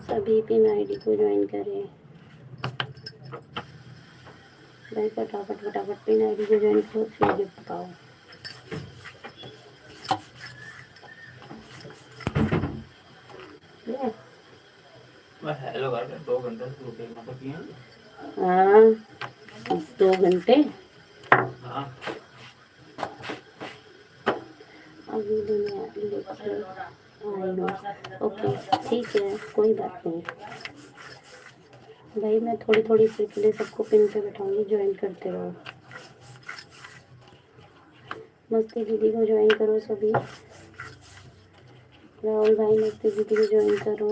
सभी पिन आईडी को ज्वाइन करें भाई, फटाफट फटाफट पिन आईडी को ज्वाइन करो, फिर गिफ्ट पाओ। हेलो कर 2 घंटे से रुके मतलब किए हाँ 2 घंटे हाँ अभी भी मैं लेके आई हूँ। ओके ठीक है, कोई बात नहीं भाई। मैं थोड़ी थोड़ी देर के लिए सबको पिन पे बैठाऊंगी, ज्वाइन करते रहो। मस्ती दीदी को ज्वाइन करो सभी। राहुल भाई मस्ती दीदी को ज्वाइन करो।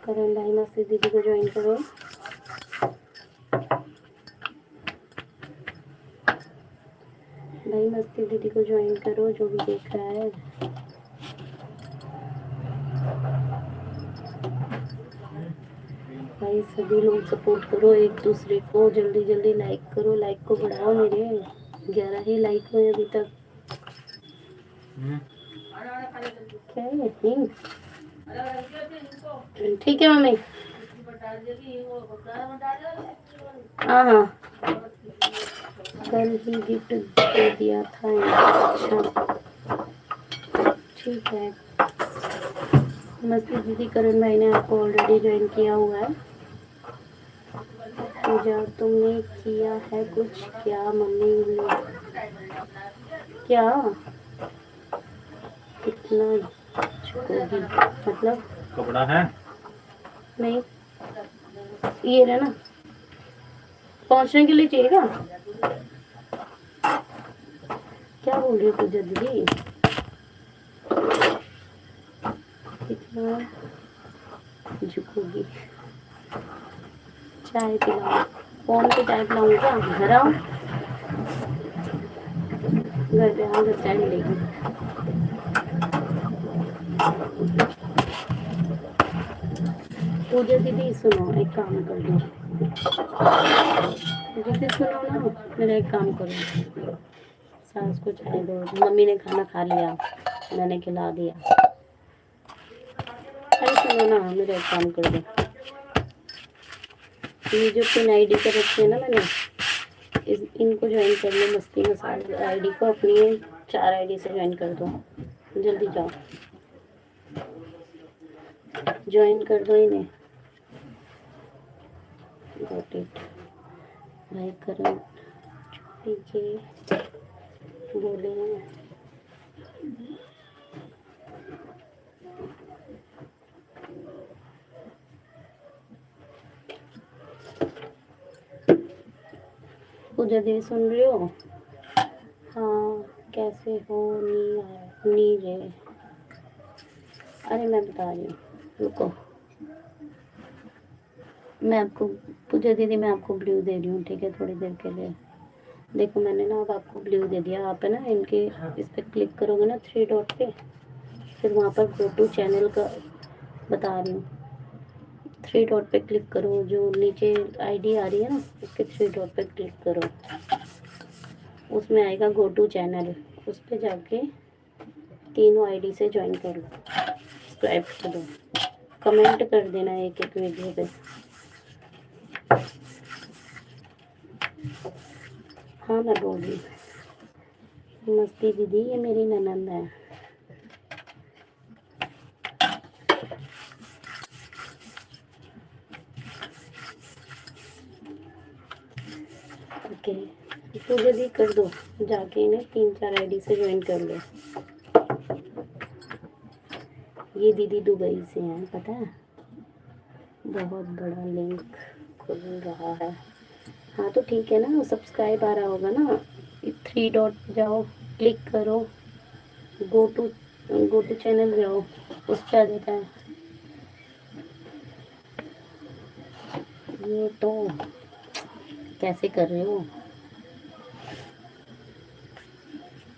करण भाई मस्ती दीदी को ज्वाइन करो। भाई मस्ती दीदी को ज्वाइन करो जो भी देख रहा है। भाई सभी लोग सपोर्ट करो एक दूसरे को, जल्दी जल्दी लाइक करो, लाइक को बढ़ाओ। मेरे 11 ही लाइक हुए अभी तक। क्या है ये? ठीक है मम्मी। हाँ हाँ कल ही गिफ्ट दे दिया था। अच्छा ठीक है। मस्ती दीदी करण भाई ने आपको ऑलरेडी ज्वाइन किया हुआ है। पूजा तुमने किया है कुछ क्या? मम्मी ने क्या कितना चुकोगी मतलब? कपड़ा है नहीं ये रहा ना, पहुंचने के लिए चाहिए क्या? क्या बोल रही हो पूजा दीदी? कितना झुकोगी? चाय पिलाओ। फोन पे चाय पिलाऊंगी क्या? घर आओ, घर पे आओ, घर चाय मिलेगी। पूजा दीदी सुनो, एक काम कर दो दीदी, सुनो ना, मेरा एक काम करो, सास को चाय दो। मम्मी ने खाना खा लिया, मैंने खिला दिया। अरे सुनो ना, मेरा एक काम कर दो, ये जो पिन आईडी कर रखी है ना मैंने, इनको ज्वाइन कर लो। मस्ती मसाला आईडी को अपनी 4 आईडी से ज्वाइन कर दो। जल्दी जाओ, ज्वाइन कर दो इन्हें। Got it. भाई करण के बोले हैं। पूजा दी सुन रही हो? हाँ, कैसे हो? नी रे, अरे मैं बता रही हूँ, रुको। मैं आपको, पूजा दीदी मैं आपको ब्लू दे रही हूँ, ठीक है, थोड़ी देर के लिए। देखो मैंने ना अब आपको ब्लू दे दिया। आप है ना इनके इस पर क्लिक करोगे ना 3 डॉट पे, फिर वहाँ पर गो टू चैनल का बता रही हूँ, 3 डॉट पे क्लिक करो। जो नीचे आईडी आ रही है ना, उसके 3 डॉट पे क्लिक करो, उसमें आएगा गो टू चैनल। उस पर जाके तीनों आईडी से ज्वाइन कर लो, सब्सक्राइब कर दो, कमेंट कर देना एक एक वीडियो पे। हाँ मैं बोल रही हूँ। मस्ती दीदी, ये मेरी ननंद है। ओके, तो जल्दी कर दो, जाके इन्हें 3-4 आईडी से ज्वाइन कर लो। ये दीदी दुबई से हैं, पता है, बहुत बड़ा लिंक खुल रहा है। हाँ तो ठीक है ना, सब्सक्राइब आ रहा होगा ना, 3 डॉट जाओ, क्लिक करो, गो टू चैनल जाओ, उस पर आ जाता है। ये तो कैसे कर रहे हो?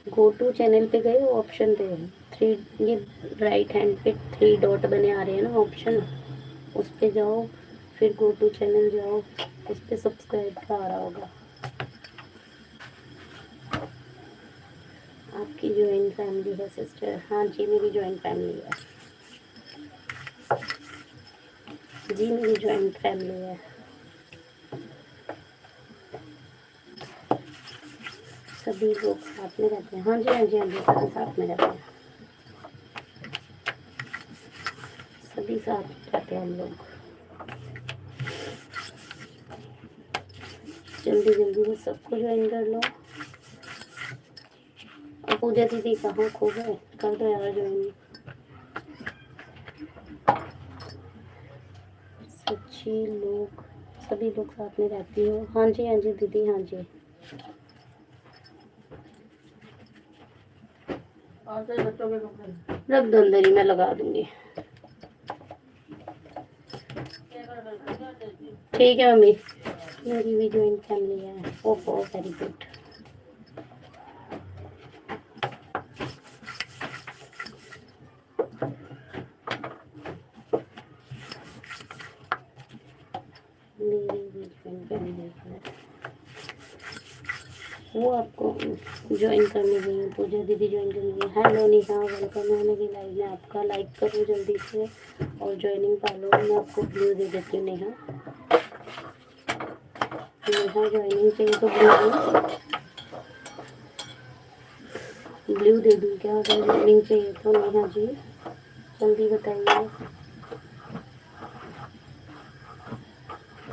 गो टू चैनल पे गए हो, ऑप्शन पे 3, ये राइट हैंड पे 3 डॉट बने आ रहे हैं ना ऑप्शन, उस पे जाओ, फिर गो टू चैनल जाओ, उस पे सब्सक्राइब का आ रहा होगा। आपकी ज्वाइंट फैमिली है सिस्टर? हाँ जी मेरी ज्वाइंट फैमिली है जी, मेरी ज्वाइंट फैमिली है। सभी लोग साथ में रहते हैं। हाँ जी हाँ जी हाँ जी, सभी साथ में रहते हैं, सभी साथ रहते हैं हम लोग। जल्दी जल्दी में सबको ज्वाइन कर लो। और पूजा दीदी कहाँ खो गए? कर दो यार ज्वाइन। सच्ची लोग, सभी लोग साथ में रहती हो? हाँ जी दीदी, हाँ जी। और से बच्चों के कपड़े रख दो अंदर ही, मैं लगा दूंगी। ठीक है मम्मी, मेरी भी ज्वाइंट फैमिली है। ओहो वेरी गुड। मेरी भी ज्वाइंट फैमिली है। वो आपको ज्वाइन करने गई है, पूजा दीदी ज्वाइन करने गई। हेलो नेहा, वेलकम है मेरी लाइव में आपका। लाइक करो जल्दी से और ज्वाइनिंग पा लो। मैं आपको ब्लू दे देती हूँ। नेहा ज्वाइनिंग चाहिए तो ब्लू दे दूँ क्या? अगर ज्वाइनिंग चाहिए तो नेहा जी जल्दी बताइए।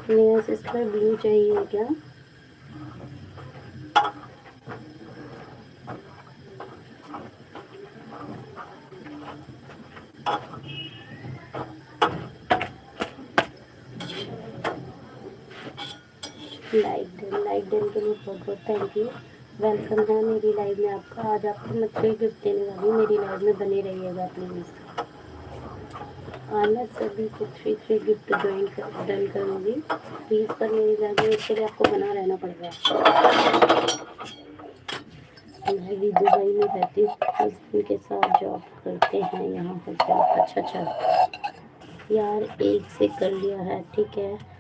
नेहा सिस्टर ब्लू चाहिए क्या? देने के लिए बहुत बहुत थैंक यू। वेलकम है मेरी लाइव में आपका। आज आपको मैं 3 गिफ्ट देने वाली हूँ, मेरी लाइव में बने रहिएगा प्लीज़। आज मैं सभी को 3 गिफ्ट डन करूँगी प्लीज़, पर मेरी लाइव में इसके लिए आपको बना रहना पड़ेगा। मैं भी दुबई में रहती हूँ, हस्बैंड के साथ जॉब करते हैं यहाँ पर जॉब। अच्छा यार, एक से कर लिया है, ठीक है।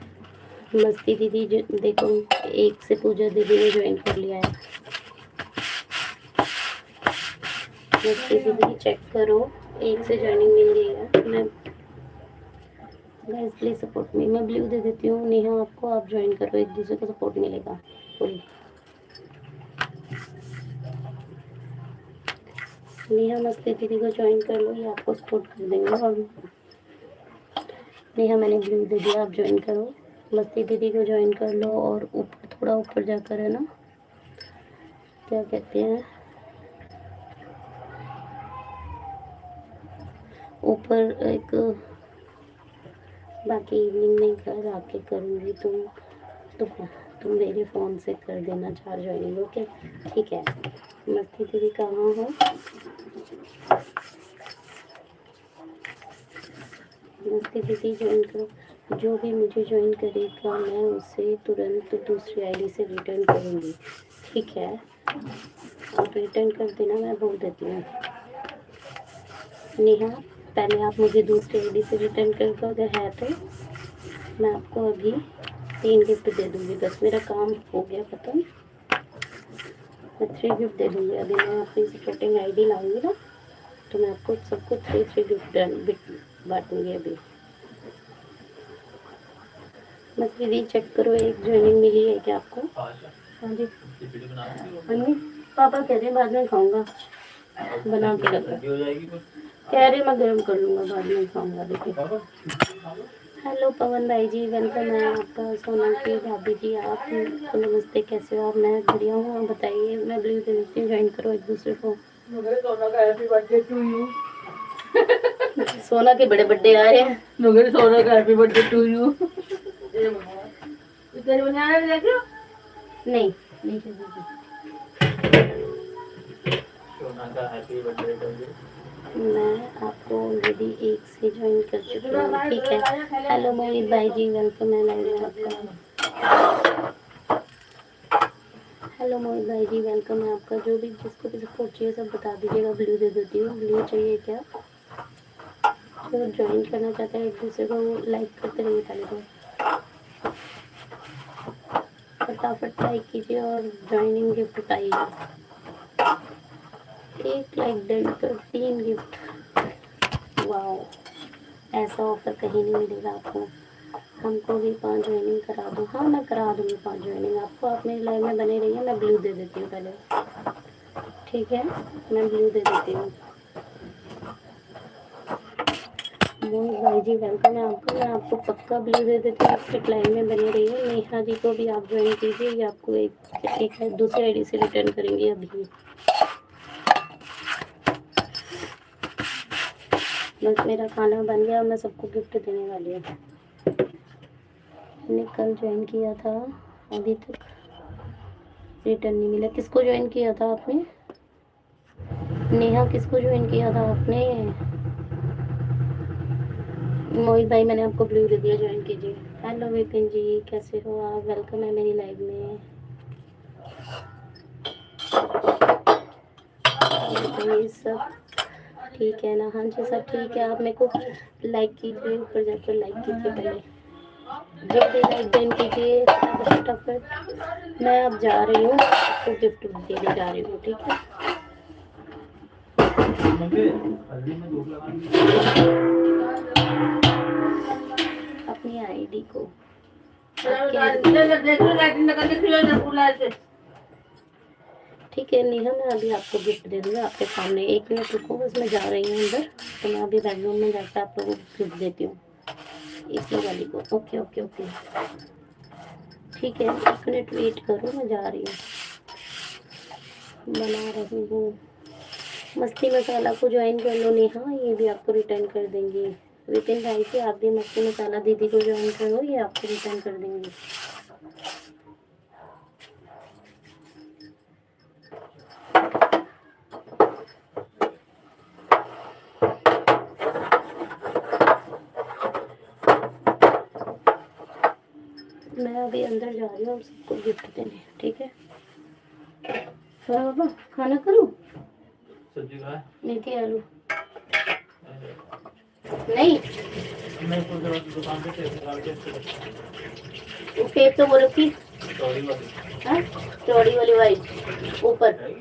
मस्ती दीदी जो देखो, एक से पूजा दीदी ने ज्वाइन कर लिया है। मस्ती दीदी चेक करो, एक से ज्वाइनिंग मिल गई है। मैं गाइस प्लीज सपोर्ट मी। मैं ब्लू दे देती हूँ नेहा आपको, आप ज्वाइन करो, एक दूसरे को सपोर्ट मिलेगा फुल। नेहा मस्ती दीदी को ज्वाइन कर लो, ये आपको सपोर्ट कर देंगे। और नेहा मैंने ब्लू दे दिया, आप ज्वाइन करो। मस्ती दीदी को ज्वाइन कर लो और ऊपर थोड़ा ऊपर जाकर है ना, क्या कहते हैं, ऊपर एक, बाकी इवनिंग में घर आके करूँगी। तुम मेरे फ़ोन से कर देना 4 ज्वाइनिंग, ओके ठीक है। मस्ती दीदी कहाँ हो? मस्ती दीदी ज्वाइन करो। जो भी मुझे ज्वाइन करेगा मैं उसे तुरंत दूसरी आईडी से रिटर्न करूँगी, ठीक है। आप रिटर्न कर देना, मैं बोल देती हूँ। नेहा पहले आप मुझे दूसरी आईडी से रिटर्न कर दो, अगर है तो मैं आपको अभी 3 गिफ्ट दे दूँगी। बस मेरा काम हो गया ख़त्म, मैं 3 गिफ्ट दे दूँगी। अभी मैं अपनी सपोर्टिंग आईडी लाऊंगी ना, तो मैं आपको सबको 3 गिफ्ट बांटूँगी अभी। बस दीदी चेक करो, एक ज्वाइनिंग मिली है क्या आपको? हाँ जी मम्मी, पापा कह रहे हैं बाद में खाऊंगा, बना के रखा। कह रहे मैं गर्म कर लूँगा, बाद में खाऊंगा। देखिए, हेलो पवन भाई जी, वेलकम है आपका। सोना की भाभी जी आप तो नमस्ते, कैसे हो आप? मैं बढ़िया हूँ, आप बताइए। मैं ब्लू दे देती हूँ, ज्वाइन करो एक दूसरे को। सोना का हैप्पी बर्थडे टू यू। सोना के बड़े बर्थडे आ रहे हैं। सोना का हैप्पी बर्थडे टू यू। तेरे बनाया देखो नहीं नहीं कर दीजिए। सोना का हैप्पी बर्थडे टू यू। मैं आपको ऑलरेडी एक से ज्वाइन कर चुकी हूँ, ठीक है। हेलो मोहित भाई जी, वेलकम है लाइव में आपका। हेलो मोहित भाई जी, वेलकम है आपका। जो भी जिसको भी सपोर्ट चाहिए सब बता दीजिएगा। ब्लू दे देती हूँ, ब्लू चाहिए क्या? जो ज्वाइन करना चाहता है एक दूसरे को लाइक करते रहिए पहले तो, फटाफट लाइक कीजिए और ज्वाइनिंग गिफ्ट बताइए। एक लाइक डन तो 3 गिफ्ट, वाओ, ऐसा ऑफर कहीं नहीं मिलेगा आपको। हमको भी 5 ज्वाइनिंग करा दो। हाँ मैं करा दूँगी 5 ज्वाइनिंग आपको, आप मेरी लाइव में बने रहिए। मैं ब्लू दे देती हूँ पहले, ठीक है, मैं ब्लू दे देती हूँ। मोहित भाई जी वेलकम है आपका, मैं आपको पक्का ब्लू दे देती हूँ। आपके लाइन में बने रहिए। नेहा जी को भी आप ज्वाइन कीजिए, ये आपको एक दूसरी आईडी से रिटर्न करेंगे अभी। बस मेरा खाना बन गया, मैं सबको गिफ्ट देने वाली हूँ। मैंने कल ज्वाइन किया था, अभी तक रिटर्न नहीं मिला। किसको ज्वाइन किया था आपने? नेहा किसको ज्वाइन किया था आपने? मोहित भाई मैंने आपको ब्लू दे दिया, ज्वाइन कीजिए। हेलो विपिन जी, कैसे हो आप? वेलकम है मेरी लाइव में। ये सब ठीक है ना? हाँ जी सब ठीक है। आप मेरे को लाइक कीजिए, ऊपर जाकर लाइक कीजिए पहले, जल्दी लाइक डन कीजिए फटाफट। मैं अब जा रही हूँ, आपको गिफ्ट देने जा रही हूँ, ठीक है। अपनी आईडी को ठीक है नेहा, मैं अभी आपको गिफ्ट दे दूँगा आपके सामने। 1 मिनट रुको, बस मैं जा रही हूँ अंदर, तो मैं अभी बेडरूम में जाकर आप लोगों को गिफ्ट देती हूँ, इसी वाली को। ओके ओके ओके ठीक है, 1 मिनट वेट करो, मैं जा रही हूँ, बना रही हूँ। मस्ती मसाला को ज्वाइन कर लो नेहा, ये भी आपको रिटर्न कर देंगे। विपिन भाई से आप भी मस्ती मसाला दीदी को ज्वाइन करो, ये आपको रिटर्न कर देंगे। अभी अंदर जा रही हूँ सबको गिफ्ट देने, ठीक है। हाँ बाबा, खाना करूँ? सब्जी का मेथी आलू नहीं, मैं सोच रहा था दुकान पे टेस्ट निकाल के वो टेप तो वो रखी, चौड़ी वाली हाँ चौड़ी वाली वाइट ऊपर। है।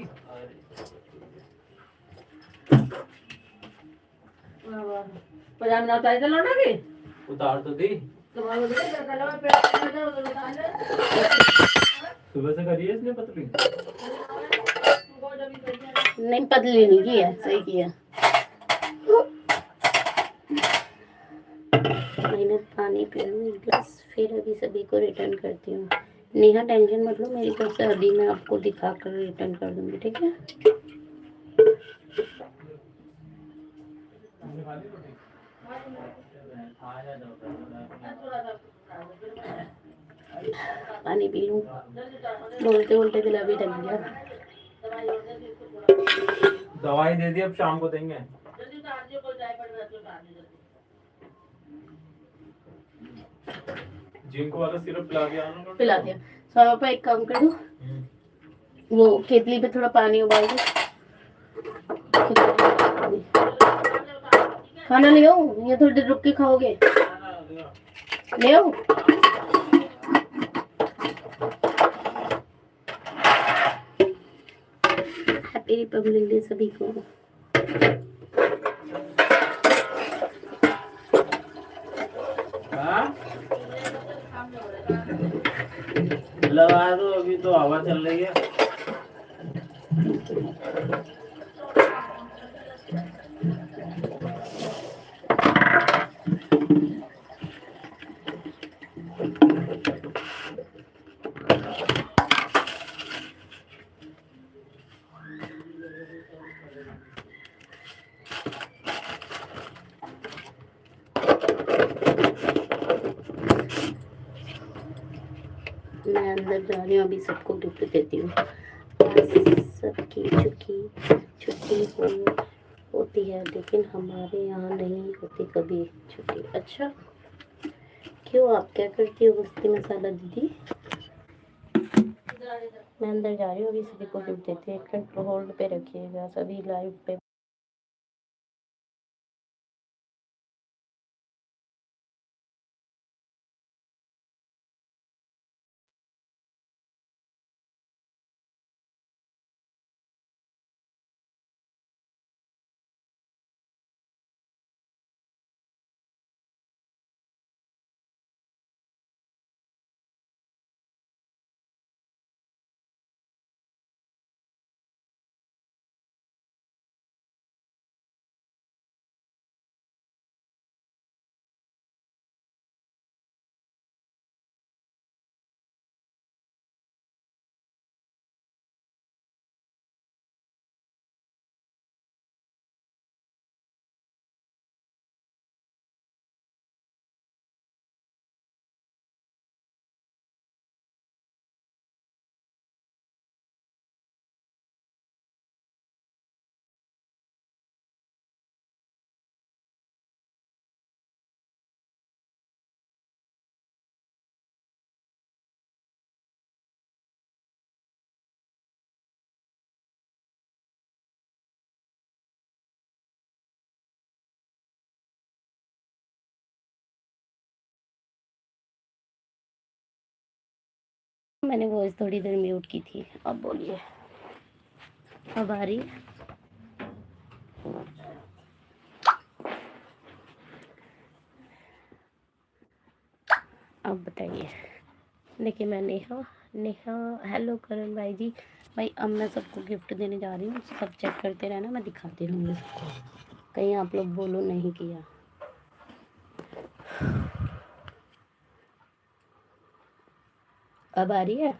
पजामा ना उतार के लौटा के उतार तो दी, तुम्हारे को देखा कलवा पे उधर उतार दे। सुबह से करिए इसने पतली। नहीं पतली नहीं किया, सही किया। मैंने पानी पी लूँ एक गिलास, फिर अभी सभी को रिटर्न करती हूँ। नेहा टेंशन मत लो, मेरी तरफ से अभी मैं आपको दिखा कर रिटर्न कर दूंगी, ठीक है। पानी पी लूँ, बोलते बोलते दिल अभी ढक गया। दवाई दे दी, अब शाम को देंगे। जिंक वाला सिरप पिला दिया ना? पिला दिया। सौ पे एक काम कर दो, वो केतली पे थोड़ा पानी उबाल दो। खाना ले आओ या थोड़ी देर रुक के खाओगे? ले आओ। हैप्पी रिपब्लिक डे सभी को। लगा दो, अभी तो हवा चल रही है। मैं अंदर जा रही हूँ, अभी सबको गिफ्ट देती हूँ। सबकी छुट्टी होती है, लेकिन हमारे यहाँ नहीं होती कभी छुट्टी। अच्छा क्यों, आप क्या करती हो मस्ती मसाला दीदी? मैं अंदर जा रही हूँ, अभी सभी को गिफ्ट देती हूँ। एक मिनट होल्ड पे रखिएगा, सभी लाइव पे। मैंने वॉइस थोड़ी देर म्यूट की थी, अब बोलिए। अब आ रही है? अब बताइए। देखिए मैं नेहा हेलो करण भाई जी। भाई अब मैं सबको गिफ्ट देने जा रही हूँ, सब चेक करते रहना, मैं दिखाती रहूँगी सबको, कहीं आप लोग बोलो नहीं किया। अब आ रही है?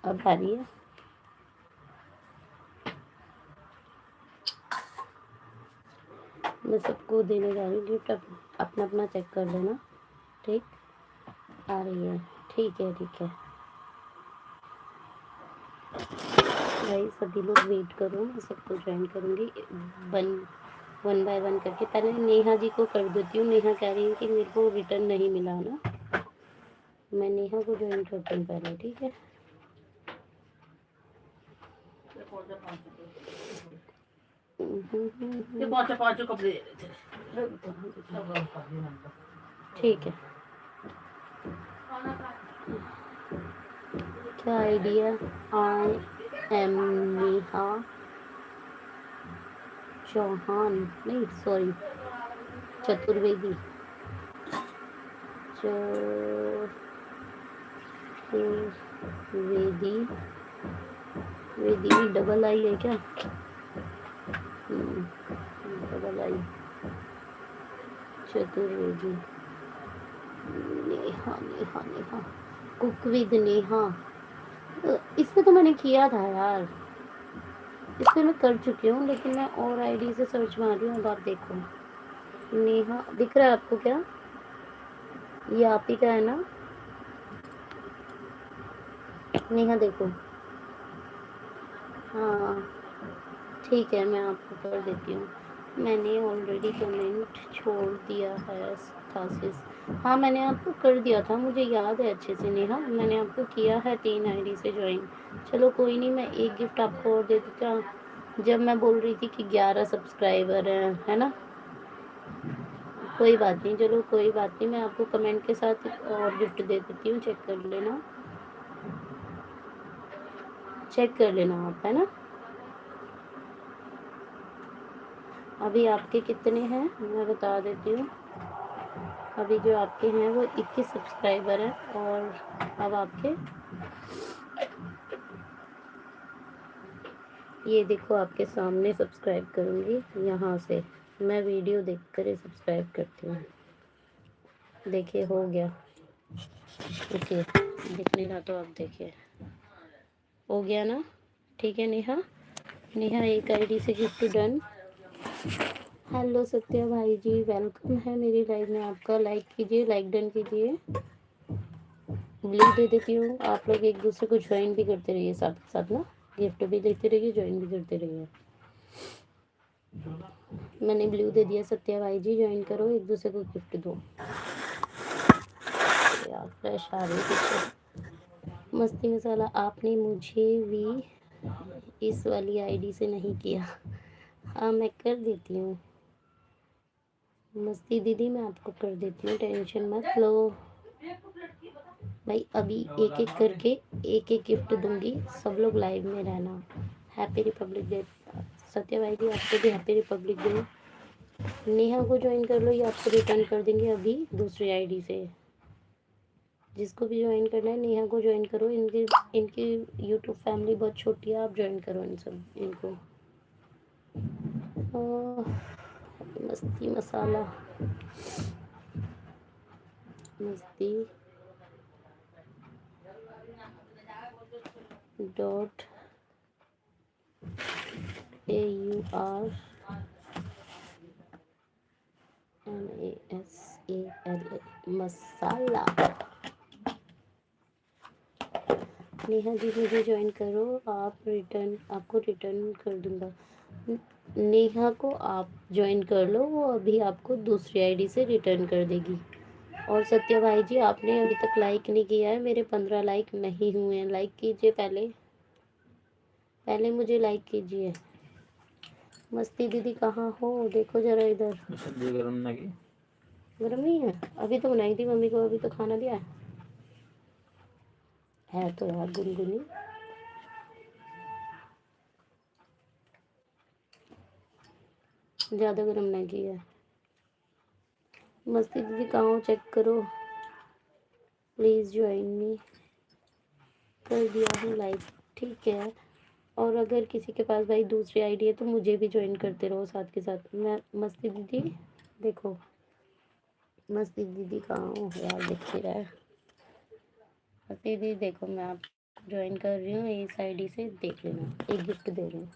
अब आ रही है? मैं सबको देने जा रही हूँ गिफ्ट, अपना अपना चेक कर लेना, ठीक। आ रही है? ठीक है ठीक है भाई, सभी लोग वेट करो, मैं सबको ज्वाइन करूँगी वन बाय वन करके। पहले नेहा जी को कर देती हूँ। नेहा कह रही है कि मेरे को रिटर्न नहीं मिला ना। मैं नेहा को ज्वाइन करती हूँ पहले, ठीक है। ये पाँचों कपड़े दे रहे थे। ठीक है। क्या idea? I am Neha Chauhan, नहीं सॉरी, चतुर्वेदी। चतुर्वेदी, वेदी में डबल आई है क्या? Double I, Chaturvedi. Neha Neha Neha, cook with Neha. इसमें तो मैंने किया था यार, इसमें मैं कर चुकी हूँ, लेकिन मैं और आईडी से सर्च मार रही हूँ। अब आप देखो, नेहा दिख रहा है आपको क्या? ये आप ही का है ना? नेहा देखो, हाँ ठीक है, मैं आपको कर देती हूँ। मैंने ऑलरेडी कमेंट छोड़ दिया है थासिस। हाँ मैंने आपको कर दिया था, मुझे याद है अच्छे से नेहा, मैंने आपको किया है 3 आईडी से ज्वाइन। चलो कोई नहीं, मैं एक गिफ्ट आपको और दे देती हूँ। जब मैं बोल रही थी कि 11 सब्सक्राइबर हैं, है ना? कोई बात नहीं, चलो कोई बात नहीं, मैं आपको कमेंट के साथ और गिफ्ट दे देती हूँ, चेक कर लेना, चेक कर लेना आप, है ना? अभी आपके कितने हैं मैं बता देती हूँ। अभी जो आपके हैं वो 21 सब्सक्राइबर हैं, और अब आपके ये देखो, आपके सामने सब्सक्राइब करूँगी, यहाँ से मैं वीडियो देख कर सब्सक्राइब करती हूँ। देखिए हो गया, ओके, दिख नहीं रहा तो आप देखिए, हो गया ना? ठीक है नेहा, नेहा एक आईडी से गिफ्ट डन। हेलो सत्या भाई जी, वेलकम है मेरी लाइव में आपका। लाइक कीजिए, लाइक डन कीजिए। ब्लू दे देती हूँ, आप लोग एक दूसरे को ज्वाइन भी करते रहिए साथ साथ ना, गिफ्ट भी देते रहिए, ज्वाइन भी करते रहिए। मैंने ब्लू दे दिया, सत्या भाई जी ज्वाइन करो, एक दूसरे को गिफ्ट दो। यार फ्रेश आ रही पीछे। मस्ती मसाला, आपने मुझे भी इस वाली आईडी से नहीं किया। हाँ मैं कर देती हूँ मस्ती दीदी, मैं आपको कर देती हूँ, टेंशन मत लो भाई। अभी एक एक करके एक एक गिफ्ट दूंगी, सब लोग लाइव में रहना। हैप्पी रिपब्लिक डे सत्या भाई जी, आपको भी हैप्पी रिपब्लिक डे। नेहा को ज्वाइन कर लो, ये आपको रिटर्न कर देंगे अभी दूसरी आईडी से। जिसको भी ज्वाइन करना है नेहा को ज्वाइन करो, इनकी इनकी यूट्यूब फैमिली बहुत छोटी है, आप ज्वाइन करो इन सब इनको। मस्ती मसाला, मस्ती डॉट AURMASALA मसाला। नेहा जी मुझे ज्वाइन करो, आपको रिटर्न कर दूंगा। नेहा को आप ज्वाइन कर लो, वो अभी आपको दूसरी आईडी से रिटर्न कर देगी। और सत्य भाई जी, आपने अभी तक लाइक नहीं किया है, मेरे 15 लाइक नहीं हुए हैं, लाइक कीजिए पहले, पहले मुझे लाइक कीजिए। मस्ती दीदी कहाँ हो, देखो जरा इधर। सब्जी गरम ना की, गर्म नहीं है? अभी तो बनाई थी मम्मी को, अभी तो खाना दिया है तो यार गुनगुनी। ज़्यादा गर्म नहीं की है। मस्ती दीदी कहाँ हो, चेक करो प्लीज़, ज्वाइन मी। कर दिया हूँ लाइक, ठीक है। और अगर किसी के पास भाई दूसरी आईडी है तो मुझे भी ज्वाइन करते रहो साथ के साथ। मैं मस्ती दीदी देखो, मस्ती दीदी कहाँ हो यार, दिख नहीं रहा है। मस्ती दीदी देखो, मैं आप ज्वाइन कर रही हूँ इस आईडी से, देख लेना, एक गिफ्ट दे रही हूँ।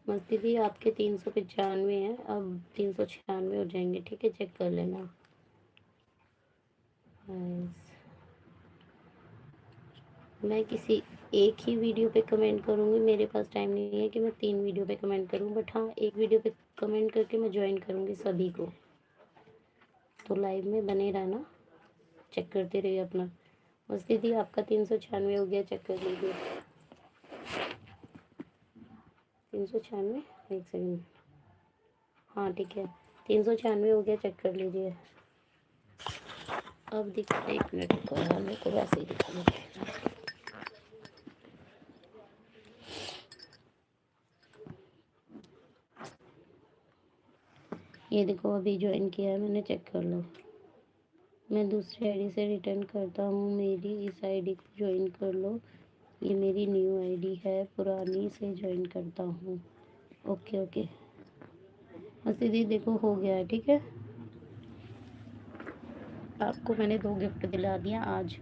मस्ती दी आपके 395 हैं, अब 396 हो जाएंगे, ठीक है, चेक कर लेना। मैं किसी एक ही वीडियो पे कमेंट करूँगी, मेरे पास टाइम नहीं है कि मैं 3 वीडियो पे कमेंट करूँ, बट हाँ एक वीडियो पे कमेंट करके मैं ज्वाइन करूँगी सभी को, तो लाइव में बने रहना, चेक करते रहिए अपना। बस दीदी आपका 396 हो गया, चेक कर लीजिए। 396, एक सेकंड, हाँ ठीक है, 396 हो गया, चेक कर लीजिए। अब दिखा, 1 मिनट को यार, मेरे को वैसे ही दिखा दीजिए। ये देखो अभी ज्वाइन किया है मैंने, चेक कर लो। मैं दूसरी आईडी से रिटर्न करता हूँ, मेरी इस आईडी को ज्वाइन कर लो। ये मेरी न्यू आईडी है, पुरानी से ज्वाइन करता हूँ। ओके ओके, बस दीदी देखो हो गया है, ठीक है। आपको मैंने 2 गिफ्ट दिला दिया आज।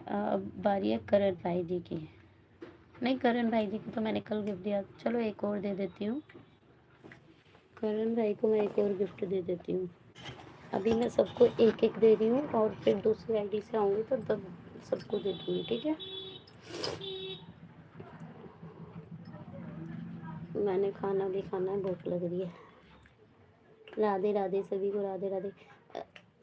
अब बारी है करण भाई जी की। नहीं, करण भाई जी को तो मैंने कल गिफ्ट दिया, चलो एक और दे देती हूँ। करण भाई को मैं एक और गिफ्ट दे देती हूँ। अभी मैं सबको एक एक दे रही हूँ, और फिर दूसरी आईडी से आऊँगी तो तब सबको दे दूँगी, ठीक है। मैंने खाना भी खाना है, भूख लग रही है। राधे राधे सभी को, राधे राधे।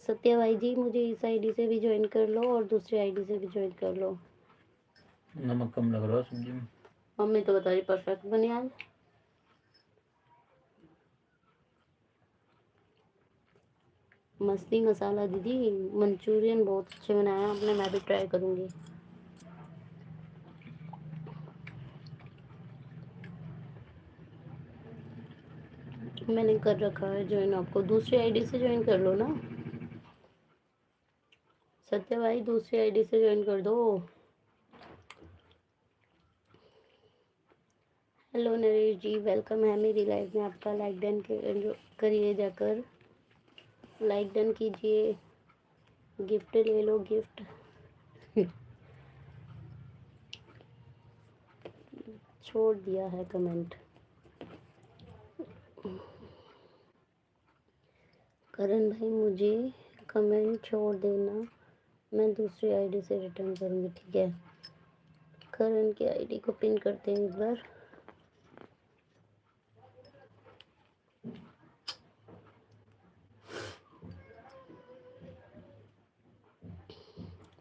सत्या भाई जी मुझे इस आईडी से भी ज्वाइन कर लो और दूसरी आईडी से भी ज्वाइन कर लो। नमक कम लग रहा है सब्जी में। मम्मी तो बता रही परफेक्ट बनी आज। मस्ती मसाला दीदी, मंचूरियन बहुत अच्छे बनाया आपने, मैं भी ट्राई करूँगी। मैंने कर रखा है ज्वाइन, आपको दूसरी आईडी से ज्वाइन कर लो ना। सत्या भाई दूसरी आईडी से ज्वाइन कर दो। हेलो नरेश जी, वेलकम है मेरी लाइफ में आपका। लाइक डन करिए, जाकर लाइक डन कीजिए, गिफ्ट ले लो गिफ्ट। छोड़ दिया है कमेंट। करण भाई मुझे कमेंट छोड़ देना, मैं दूसरी आईडी से रिटर्न करूँगी, ठीक है। करण की आईडी को पिन करते हैं एक बार।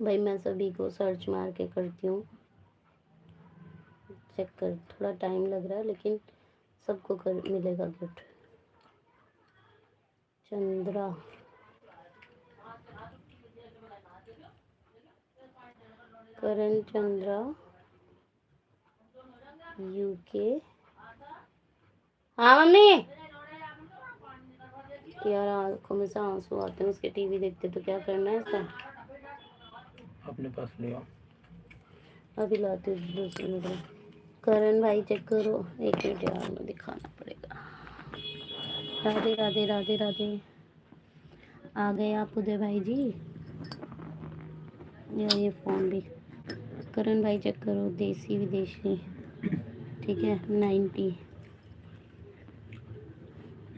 भाई मैं सभी को सर्च मार के करती हूँ, चेक कर, थोड़ा टाइम लग रहा है लेकिन सबको कर मिलेगा गिफ्ट। चंद्रा, करण चंद्रा यूके। हाँ मम्मी, यार आंखों में से आंसू आते हैं उसके, टीवी देखते तो क्या करना है इसका। अपने पास ले आओ। अभी लाती हूँ 2 मिनट में। करण भाई चेक करो, 1 मिनट यार, में दिखाना पड़ेगा। राधे राधे राधे राधे। आ गए आप उदय भाई जी, या ये फ़ोन भी। करण भाई चेक करो, देसी विदेशी, ठीक है 90।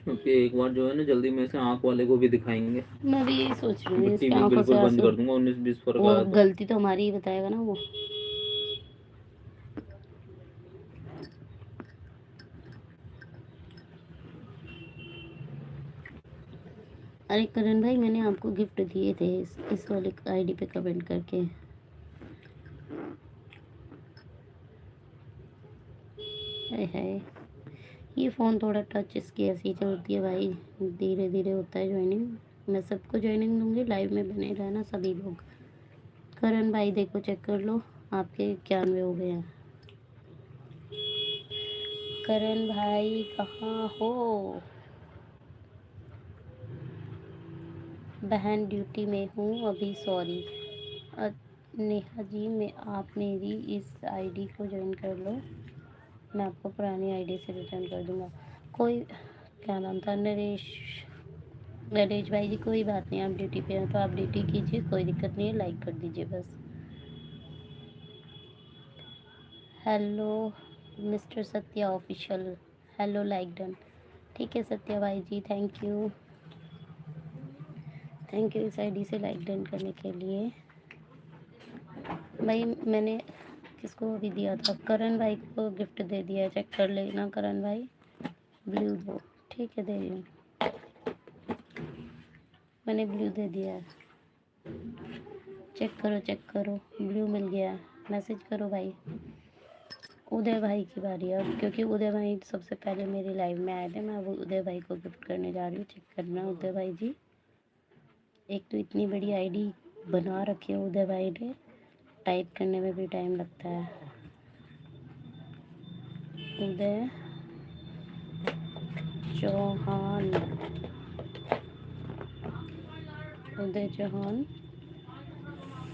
क्योंकि एक बार जो है ना जल्दी में से आंख वाले को भी दिखाएंगे। मैं भी यही सोच रही हूँ, इसकी टीवी आंखों से बिल्कुल बंद आंसू। कर दूंगा, 19-20 फर्क वो आया तो। गलती तो हमारी ही बताएगा ना वो। अरे करण भाई मैंने आपको गिफ्ट दिए थे इस वाले आईडी पे कमेंट करके। है ये फ़ोन थोड़ा टच इसकी ऐसी चलती है भाई, धीरे धीरे होता है ज्वाइनिंग। मैं सबको ज्वाइनिंग दूंगी, लाइव में बने रहना सभी लोग। करण भाई देखो चेक कर लो, आपके 91 हो गए हैं। करण भाई कहाँ हो? बहन ड्यूटी में हूँ अभी, सॉरी। नेहा जी मैं आप मेरी इस आईडी को ज्वाइन कर लो, मैं आपको पुरानी आईडी से रिटर्न कर दूंगा। कोई, क्या नाम था, नरेश, नरेश भाई जी कोई बात नहीं, आप ड्यूटी पे हैं तो आप ड्यूटी कीजिए, कोई दिक्कत नहीं है, लाइक कर दीजिए बस। Hello mister Satya official, hello like done, ठीक है सत्या भाई जी, थैंक यू इस आईडी से लाइक डन करने के लिए। भाई मैंने किसको अभी दिया था, करण भाई को गिफ्ट दे दिया है, चेक कर लेना करण भाई। ब्लू दो, ठीक है, दे रही हूँ। मैंने ब्लू दे दिया है। चेक करो, ब्लू मिल गया है। मैसेज करो भाई। उदय भाई की बारी है अब, क्योंकि उदय भाई सबसे पहले मेरी लाइव में आए थे। मैं अब उदय भाई को गिफ्ट करने जा रही हूँ। चेक करना उदय भाई जी। एक तो इतनी बड़ी आईडी बना रखी है उदय भाई ने, टाइप करने में भी टाइम लगता है। उदय चौहान, उदय चौहान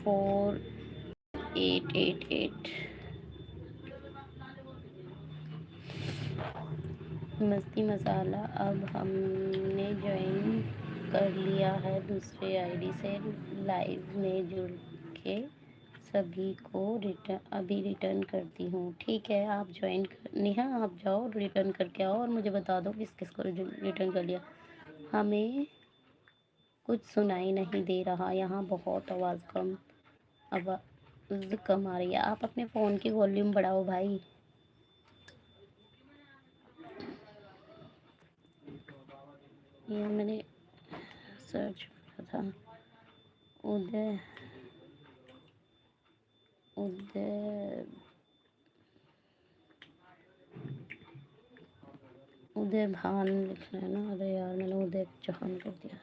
4888। मस्ती मसाला अब हमने ज्वाइन कर लिया है दूसरे आईडी से, लाइव में जुड़ के सभी को अभी रिटर्न करती हूँ। ठीक है, आप ज्वाइन कर, नेहा आप जाओ रिटर्न करके आओ और मुझे बता दो किस किस को रिटर्न कर लिया। हमें कुछ सुनाई नहीं दे रहा, यहाँ बहुत आवाज़ कम आ रही है। आप अपने फ़ोन की वॉल्यूम बढ़ाओ भाई। ये मैंने सर्च किया था। उदय उदय उदय भान लिखना है ना। अरे यार, मैंने उदय चौहान कर दिया।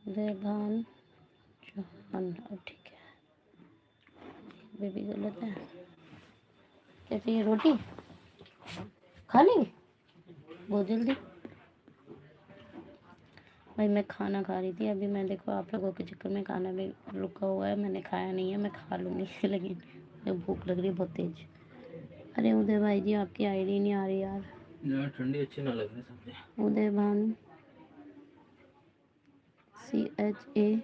उदय भान चौहान, अब ठीक है। ये भी गलत है। क्या चाहिए, रोटी खा ली बहुत जल्दी? भाई मैं खाना खा रही थी अभी। मैं देखो आप लोगों के चक्कर में खाना भी रुका हुआ है, मैंने खाया नहीं है। मैं खा लूँगी लेकिन मुझे भूख लग रही है बहुत तेज। अरे उदय भाई जी, आपकी आईडी नहीं आ रही यार। ठंडी अच्छी ना लग रही सबने। उदय भान CHAUHAN।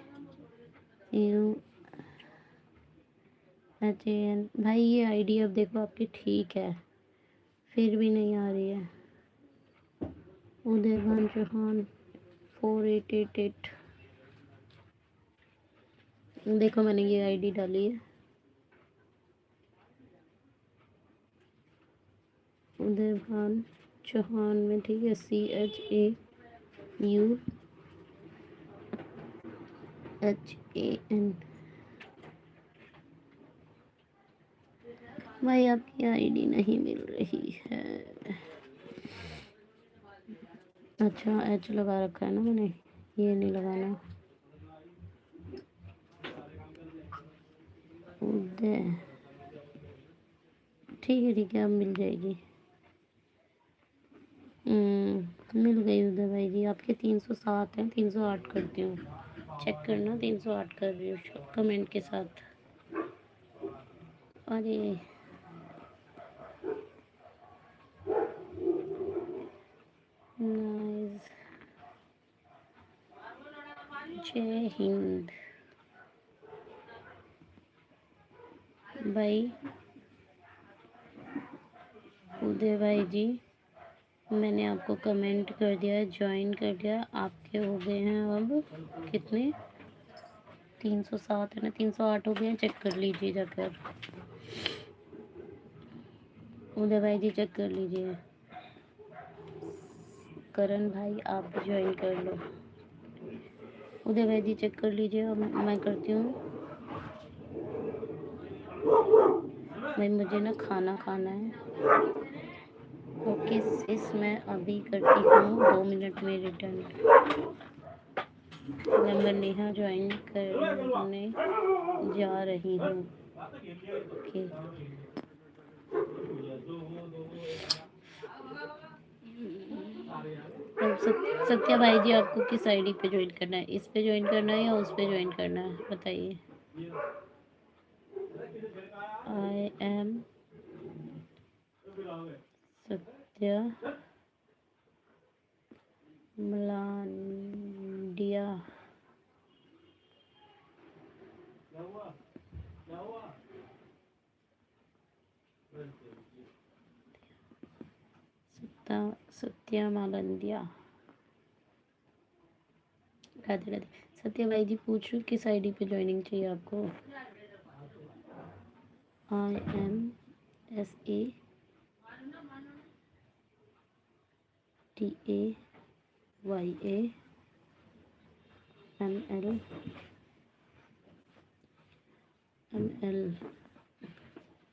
भाई ये आईडी अब देखो आपकी ठीक है, फिर भी नहीं आ रही है। उदय भान चौहान 4888। देखो मैंने ये आईडी डाली है, उदय भान चौहान में, ठीक है। CHAUHAN। भाई आपकी आईडी नहीं मिल रही है। अच्छा एच लगा रखा है ना मैंने, ये नहीं लगाना। उदय, ठीक है, अब मिल जाएगी। मिल गई उदय भाई जी। आपके 307 हैं, 308 करती हूँ। चेक करना, 308 कर रही हूँ कमेंट के साथ। अरे नाइस, जय हिंद भाई। उदय भाई जी, मैंने आपको कमेंट कर दिया, ज्वाइन कर दिया। आपके हो गए हैं अब कितने, 307 है ना, 308 हो गए हैं। चेक कर लीजिए जाकर। उदय भाई जी चेक कर लीजिए। करण भाई आप भी ज्वाइन कर लो। उदय भाई जी चेक कर लीजिए। अब मैं करती हूँ भाई, मुझे ना खाना खाना है। ओके सिस, मैं अभी करती हूँ 2 मिनट में रिटर्न। मैं नेहा ज्वाइन करने जा रही हूँ। ओके अब सत्या भाई जी, आपको किस आईडी पे ज्वाइन करना है? इस पे ज्वाइन करना है या उस पे ज्वाइन करना है, बताइए। I am Satya Malandia. सत्या मालंदिया। राधे राधे। सत्या भाई जी पूछो किस आईडी पे ज्वाइनिंग चाहिए आपको। IMSA STAYAML।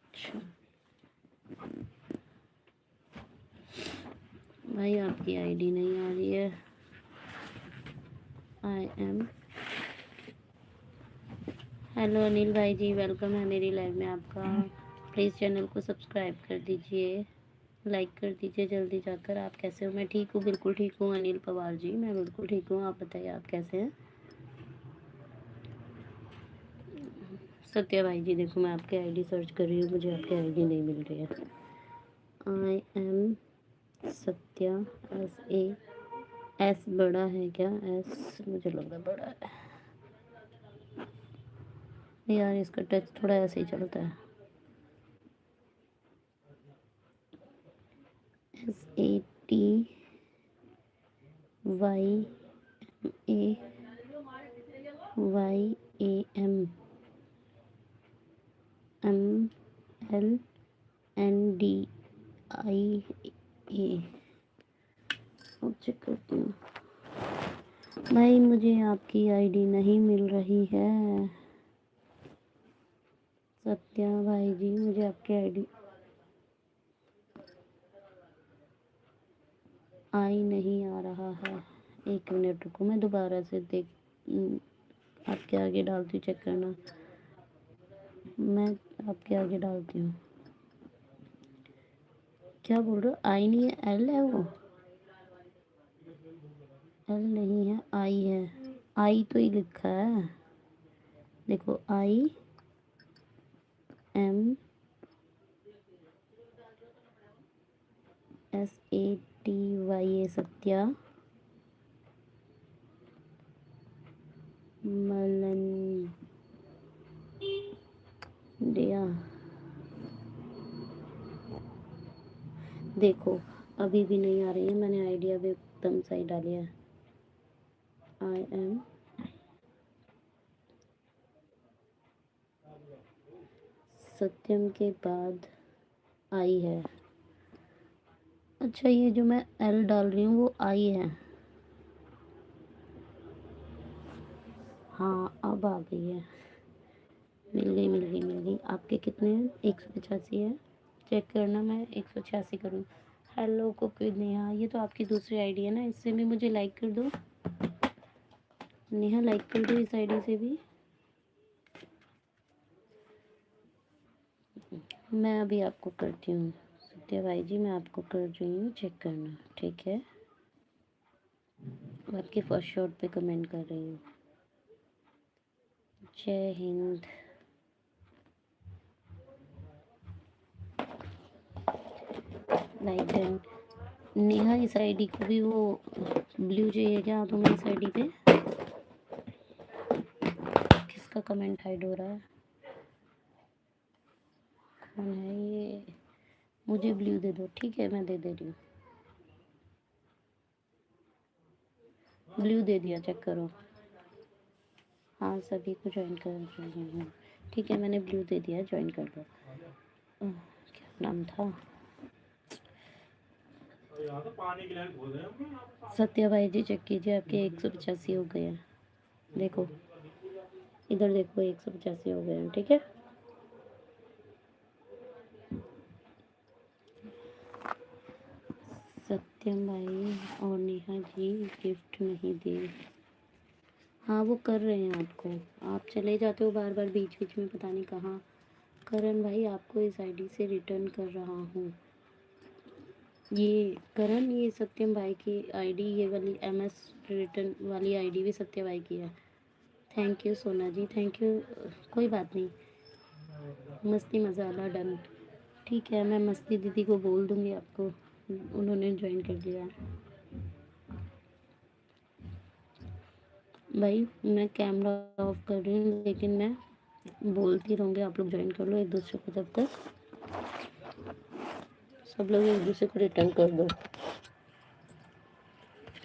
अच्छा भाई आपकी आईडी नहीं आ रही है। हेलो अनिल भाई जी, वेलकम है मेरी लाइव में आपका। प्लीज़ चैनल को सब्सक्राइब कर दीजिए, लाइक कर दीजिए जल्दी जाकर। आप कैसे हो? मैं ठीक हूँ, बिल्कुल ठीक हूँ अनिल पवार जी, मैं बिल्कुल ठीक हूँ। आप बताइए आप कैसे हैं? सत्या भाई जी देखो, मैं आपकी आईडी सर्च कर रही हूँ, मुझे आपकी आईडी नहीं मिल रही है। IM सत्या S बड़ा है क्या? S मुझे लग रहा बड़ा है यार, इसका टच थोड़ा ऐसे ही चलता है। SATYAMAMLNDIA। अब चेक करती हूँ भाई, मुझे आपकी आईडी नहीं मिल रही है। सत्या भाई जी मुझे आपकी आईडी आई नहीं आ रहा है। एक मिनट रुको, मैं दोबारा से आपके आगे डालती हूँ, चेक करना। मैं आपके आगे डालती हूँ। क्या बोल रहे हो? आई नहीं है, एल है वो। एल नहीं है, आई है। आई तो ही लिखा है, देखो IMSATYA सत्या मलंडिया। देखो अभी भी नहीं आ रही है, मैंने आइडिया भी एकदम सही डाली है। IM सत्यम के बाद आई है। अच्छा ये जो मैं एल डाल रही हूँ वो आई है। हाँ अब आ गई है, मिल गई मिल गई मिल गई। आपके कितने हैं? 185 है। चेक करना, मैं 186 करूँ। हेलो कुकी नेहा, ये तो आपकी दूसरी आईडी है ना, इससे भी मुझे लाइक कर दो नेहा, लाइक कर दो इस आईडी से भी। मैं अभी आपको करती हूँ सत्या भाई जी, मैं आपको कर रही हूँ, चेक करना ठीक है। आपके फर्स्ट शॉट पे कमेंट कर रही हूँ। जय हिंद। Like done. नेहा इस आईडी को भी वो ब्लू चाहिए क्या तुम्हें? इस आईडी पे किसका कमेंट हाइड हो रहा है? कौन है ये? मुझे ब्लू दे दो, ठीक है मैं दे दे रही हूँ। ब्लू दे दिया, चेक करो। हाँ सभी को ज्वाइन कर रही हूँ, ठीक है मैंने ब्लू दे दिया, ज्वाइन कर दो। क्या नाम था? सत्या भाई जी चेक कीजिए, आपके 185 हो गए हैं। देखो इधर देखो, 185 हो गए हैं, ठीक है। सत्यम भाई और नेहा जी गिफ्ट नहीं दे। हाँ वो कर रहे हैं आपको, आप चले जाते हो बार बार बीच बीच में, पता नहीं कहाँ। करण भाई आपको इस आईडी से रिटर्न कर रहा हूँ। ये करण, ये सत्यम भाई की आईडी, ये वाली MS रिटर्न वाली आईडी भी सत्य भाई की है। थैंक यू सोना जी, थैंक यू। कोई बात नहीं, मस्ती मज़ाला डन। ठीक है मैं मस्ती दीदी को बोल दूँगी आपको, उन्होंने ज्वाइन कर लिया। भाई मैं कैमरा ऑफ कर रही हूँ, लेकिन मैं बोलती रहूँगी, आप लोग ज्वाइन कर लो एक दूसरे को। जब तक सब लोग एक दूसरे को रिटर्न कर दो।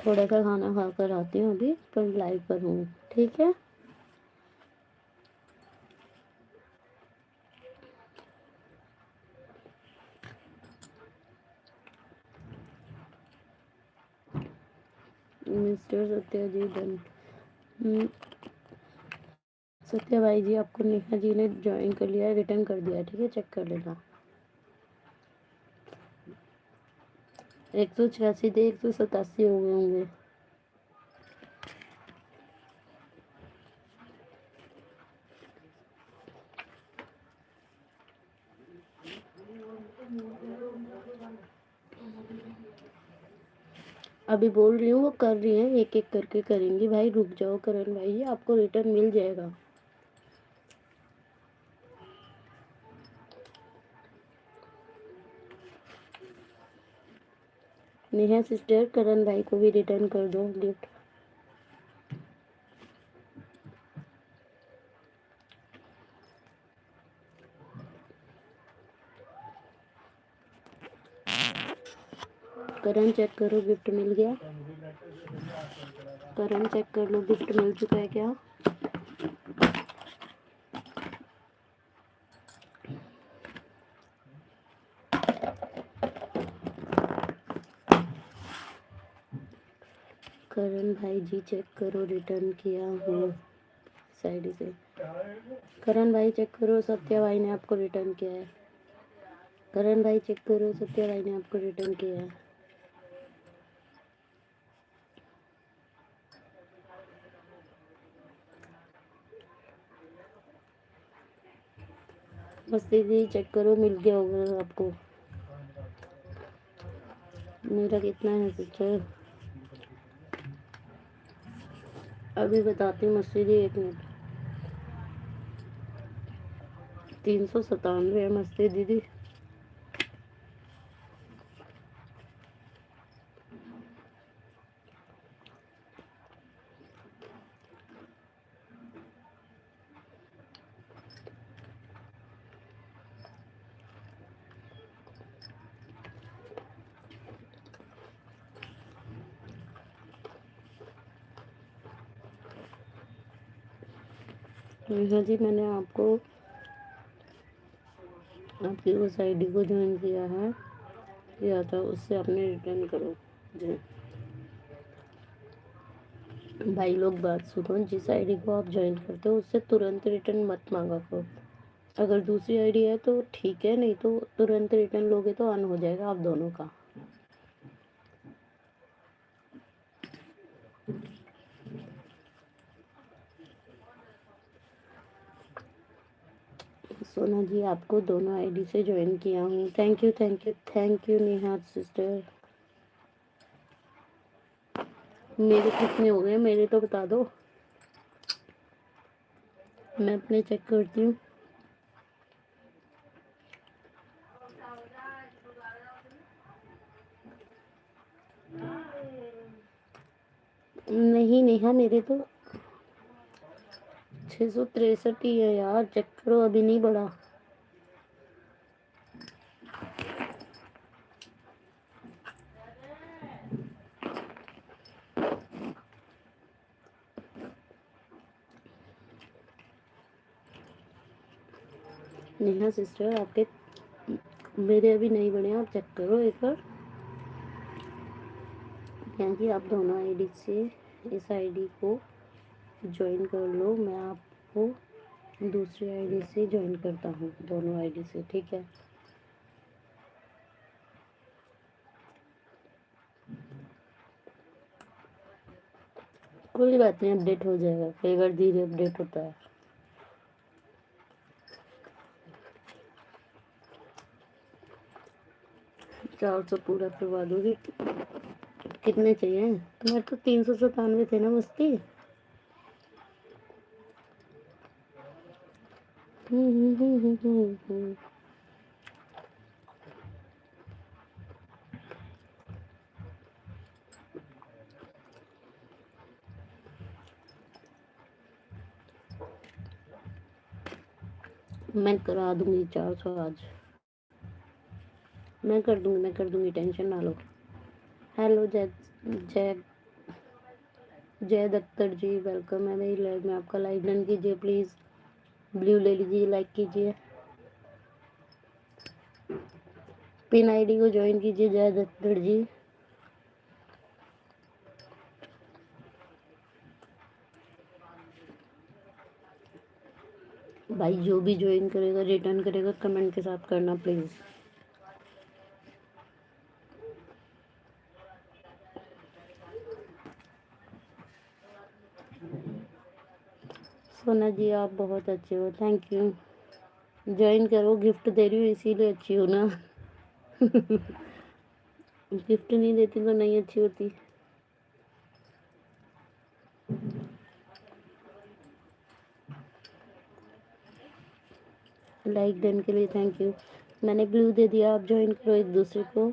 थोड़ा सा खाना खा कर आती हूँ अभी, पर लाइव पर हूँ, ठीक है। मिस्टर सत्या जी डन। सत्या भाई जी आपको नेहा जी ने ज्वाइन कर लिया है, रिटर्न कर दिया, ठीक है, चेक कर लेना। 186 थे, 187 हो गए होंगे। अभी बोल रही हूँ वो कर रही हैं, एक एक करके करेंगी। भाई रुक जाओ करण भाई, आपको रिटर्न मिल जाएगा। नेहा सिस्टर करण भाई को भी रिटर्न कर दो गिफ्ट। करण चेक करो गिफ्ट मिल गया। करण चेक कर लो गिफ्ट मिल चुका है क्या। करण भाई जी चेक करो, रिटर्न किया हूँ साइड से। करण भाई चेक करो, सत्या भाई ने आपको रिटर्न किया है। करण भाई चेक करो, सत्या भाई ने आपको रिटर्न किया है। बस दीदी चेक करो, मिल गया होगा आपको। मेरा कितना है सिस्टर, अभी बताती हूँ मस्ती दी, 1 मिनट। 397 है मस्ती दीदी। हाँ जी, मैंने आपको आपकी उस आईडी को ज्वाइन किया था, उससे आपने रिटर्न करो जी। भाई लोग बात सुनो, जिस आईडी को आप ज्वाइन करते हो उससे तुरंत रिटर्न मत मांगा करो। अगर दूसरी आईडी है तो ठीक है, नहीं तो तुरंत रिटर्न लोगे तो ऑन हो जाएगा आप दोनों का। सोना जी आपको दोनों आईडी से ज्वाइन किया हूँ। Thank you thank you thank you Neha sister. मेरे कितने हो गए, मेरे तो बता दो, मैं अपने चेक करती हूँ। नहीं नेहा, मेरे तो 663 ही है यार, चेक करो, अभी नहीं बढ़ा। नेहा सिस्टर आपके मेरे अभी नहीं बढ़े, आप चेक करो एक बार। यहाँ की आप दोनों आईडी से इस आईडी को ज्वाइन कर लो, मैं आपको दूसरी आईडी से ज्वाइन करता हूँ, दोनों आईडी से, ठीक है। कोई बात नहीं, अपडेट हो जाएगा, कई बार धीरे अपडेट होता है। 400 पूरा करवा दोगे, कितने चाहिए तुम्हारे तो? 397 थे ना मस्ती। हम्म। मैं करा दूंगी 400 आज, मैं कर दूंगी, टेंशन ना लो। हेलो जय जय जय दत्तर जी, वेलकम है मेरी लाइव में। आपका लाइव डन कीजिए प्लीज़, ब्लू ले लीजिए, लाइक कीजिए, पिन आईडी को ज्वाइन कीजिए जय दत्तर जी। भाई जो भी ज्वाइन करेगा रिटर्न करेगा कमेंट के साथ करना प्लीज़। सोना जी आप बहुत अच्छे हो, थैंक यू। ज्वाइन करो, गिफ्ट दे रही हूँ इसीलिए अच्छी हो ना। गिफ्ट नहीं देती तो नहीं अच्छी होती। लाइक डन के लिए थैंक यू। मैंने ग्लू दे दिया, आप ज्वाइन करो एक दूसरे को।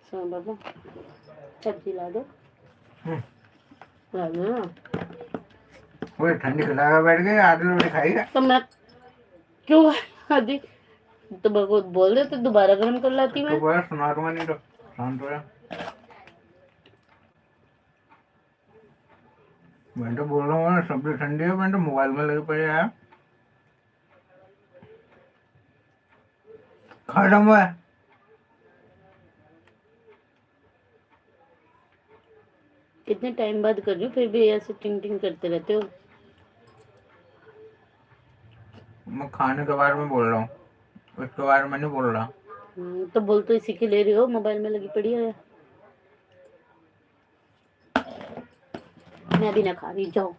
सुनो बाबा, सब्जी ला दो, ला दो ना। वो ठंडी खिला बैठ गए, आधी रोटी खाएगा। तो मैं क्यों आदि तो बहुत बोल देते, दोबारा गर्म कर लाती मैं। तो बोला सुना दूंगा, नहीं तो शांत हो जा। मैं तो बोल रहा हूँ ना, सब्जी ठंडी है, मैं तो मोबाइल में लगे पड़े यार। खत्म हुआ है। कितने टाइम बाद कर रही हो, फिर भी ऐसे टिंग टिंग करते रहते हो। मैं खाने के बारे में बोल रहा हूँ, उसके बारे में नहीं बोल रहा। तो बोल तो इसी के ले रही हो, मोबाइल में लगी पड़ी है। मैं भी ना खा रही, जाओ।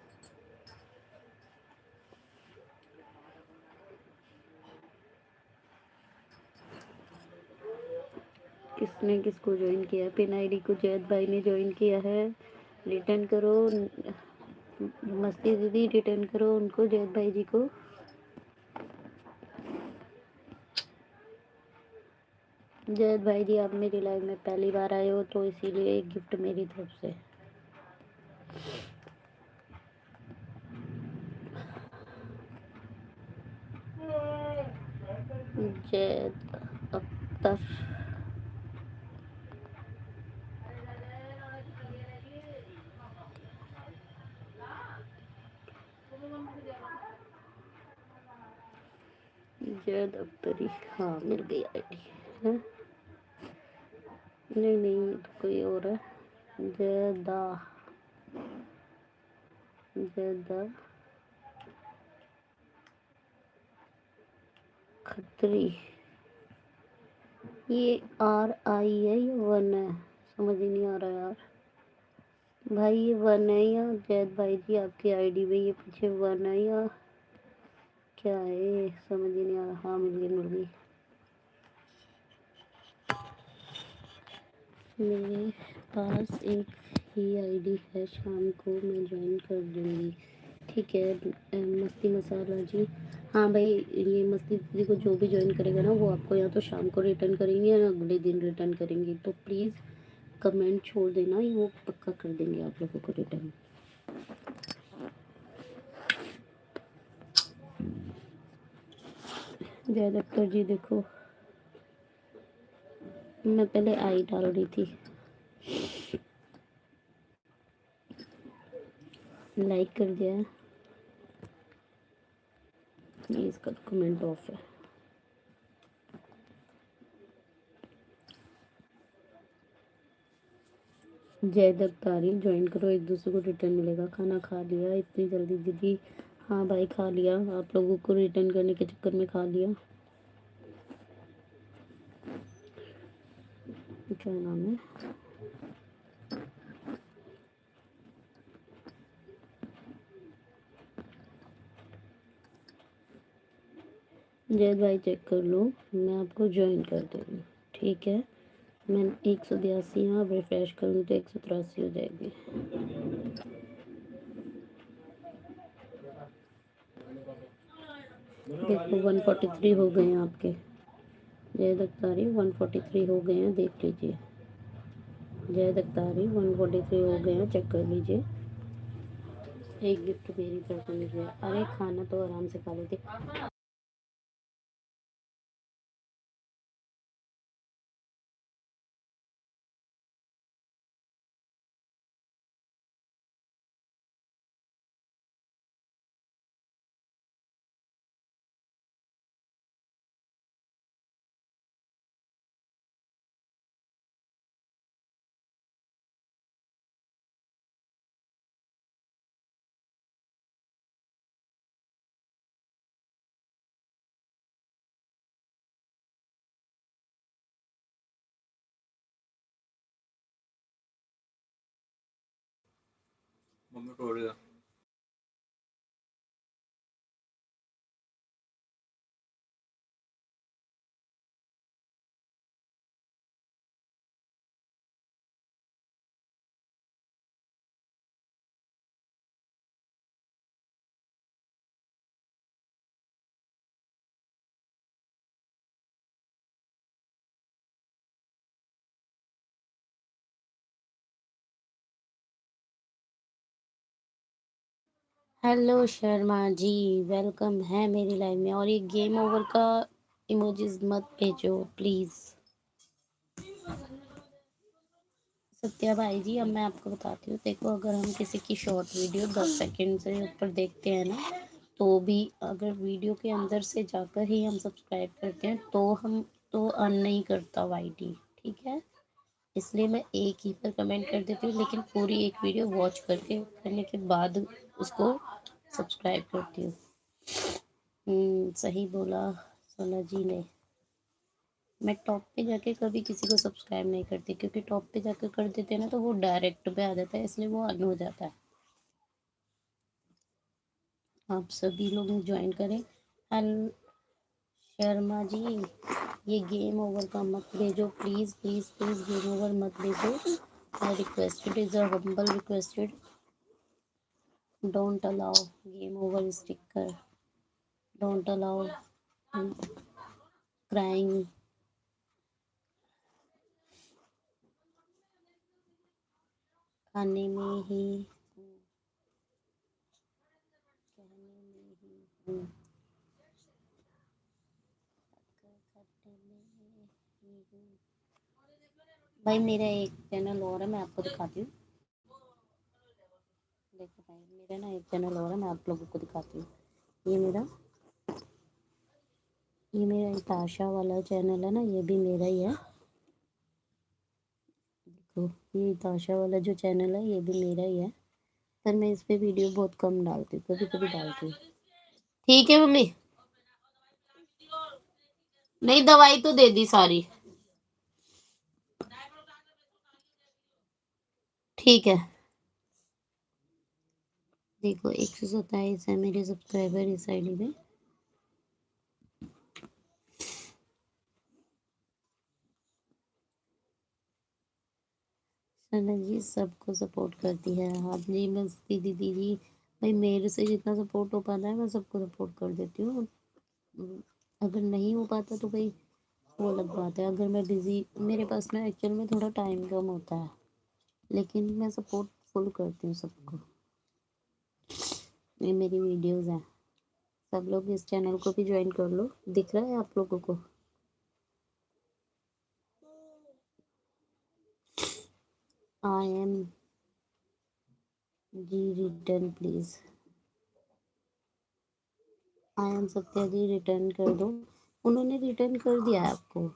किसने किसको ज्वाइन किया? पिन आईडी को जैद भाई ने ज्वाइन किया है, रिटर्न करो। मस्ती दीदी रिटर्न करो उनको, जैद भाई जी को। जैद भाई जी आप मेरी लाइव में पहली बार आए हो तो इसीलिए एक गिफ्ट मेरी तरफ से। जैद अख्तर जैद अख्तरी, हाँ मिल गई आईडी है। नहीं नहीं ये तो कोई और है। जैदा जैदा खत्री, ये RI है या वन है? समझ ही नहीं आ रहा यार भाई, ये वन है या जैद भाई जी आपकी आईडी में ये पीछे वन है या क्या है, समझ ही नहीं आ रहा। हाँ मिल गई। मेरे पास एक ही आईडी है, शाम को मैं ज्वाइन कर दूँगी। ठीक है मस्ती मसाला जी। हाँ भाई, ये मस्ती दीदी को जो भी ज्वाइन करेगा ना वो आपको या तो शाम को रिटर्न करेंगे या अगले दिन रिटर्न करेंगे, तो प्लीज़ कमेंट छोड़ देना, ये वो पक्का कर देंगे आप लोगों को रिटर्न। जय दत्तर जी देखो, मैं पहले आई डाल रही थी। लाइक कर दिया, ये इसका कमेंट ऑफ है। जय दत्तारी ज्वाइन करो, एक दूसरे को रिटर्न मिलेगा। खाना खा लिया इतनी जल्दी दीदी? हाँ भाई खा लिया, आप लोगों को रिटर्न करने के चक्कर में खा लिया। क्या नाम है? जैद भाई चेक कर लो, मैं आपको ज्वाइन कर दे रही हूँ। ठीक है मैं 182 यहाँ अब रिफ्रेश करूँ तो 183 हो जाएगी। देखो 143 हो गए हैं आपके। जय दत्तारी 143 हो गए हैं, देख लीजिए। जय दत्तारी 143 हो गए हैं, चेक कर लीजिए। एक गिफ्ट मेरी तरफ से मिल गया। अरे खाना तो आराम से खा लेते। मम्मी तोड़ गया। हेलो शर्मा जी, वेलकम है मेरी लाइव में। और ये गेम ओवर का इमोजीज मत भेजो प्लीज़। सत्या भाई जी, अब मैं आपको बताती हूँ। देखो, अगर हम किसी की शॉर्ट वीडियो 10 सेकंड से ऊपर देखते हैं ना, तो भी अगर वीडियो के अंदर से जाकर ही हम सब्सक्राइब करते हैं तो हम तो अर्न नहीं करता वाईटी, ठीक है। इसलिए मैं एक ही पर कमेंट कर देती हूँ, लेकिन पूरी एक वीडियो वॉच करने के बाद उसको सब्सक्राइब करती हूँ। सही बोला सोना जी ने। मैं टॉप पे जाके कभी किसी को सब्सक्राइब नहीं करती, क्योंकि टॉप पे जाकर कर देते हैं ना तो वो डायरेक्ट पे आ जाता है, इसलिए वो अन हो जाता है। आप सभी लोग ज्वाइन करें। हेलो शर्मा जी, ये गेम ओवर का मत भेजो please please please, game over मत भेजो। I requested, is a humble requested, don't allow game over sticker, don't allow crying. खाने में ही कहने में ही हूँ, खट्टे में ही हूँ। भाई मेरा एक चैनल और है, मैं आपको दिखाती हूँ। देखो भाई, मेरा ना एक चैनल और है, मैं आप लोगों को दिखाती हूँ। ये मेरा एक आशा वाला चैनल है ना, ये भी मेरा ही है। देखो, ये ताशा वाला जो चैनल है ये भी मेरा ही है, पर मैं इस पे वीडियो बहुत कम डालती हूँ, कभी कभी डालती हूँ। ठीक है मम्मी, नहीं दवाई तो दे दी सारी, ठीक है। देखो 127 है मेरे सब्सक्राइबर इस आईडी में। सना जी सबको सपोर्ट करती है, हाँ जी बस दीदी दीदी। भाई मेरे से जितना सपोर्ट हो पाता है मैं सबको सपोर्ट कर देती हूँ। अगर नहीं हो पाता तो भाई वो अलग बात है। अगर मैं बिज़ी, मेरे पास ना एक्चुअल में थोड़ा टाइम कम होता है, लेकिन मैं सपोर्ट फुल करती हूँ सबको। ये मेरी वीडियोस हैं, सब लोग इस चैनल को भी ज्वाइन कर लो। दिख रहा है आप लोगों को? I am ji return please, I am Satya ji return कर दो। उन्होंने रिटर्न कर दिया है आपको,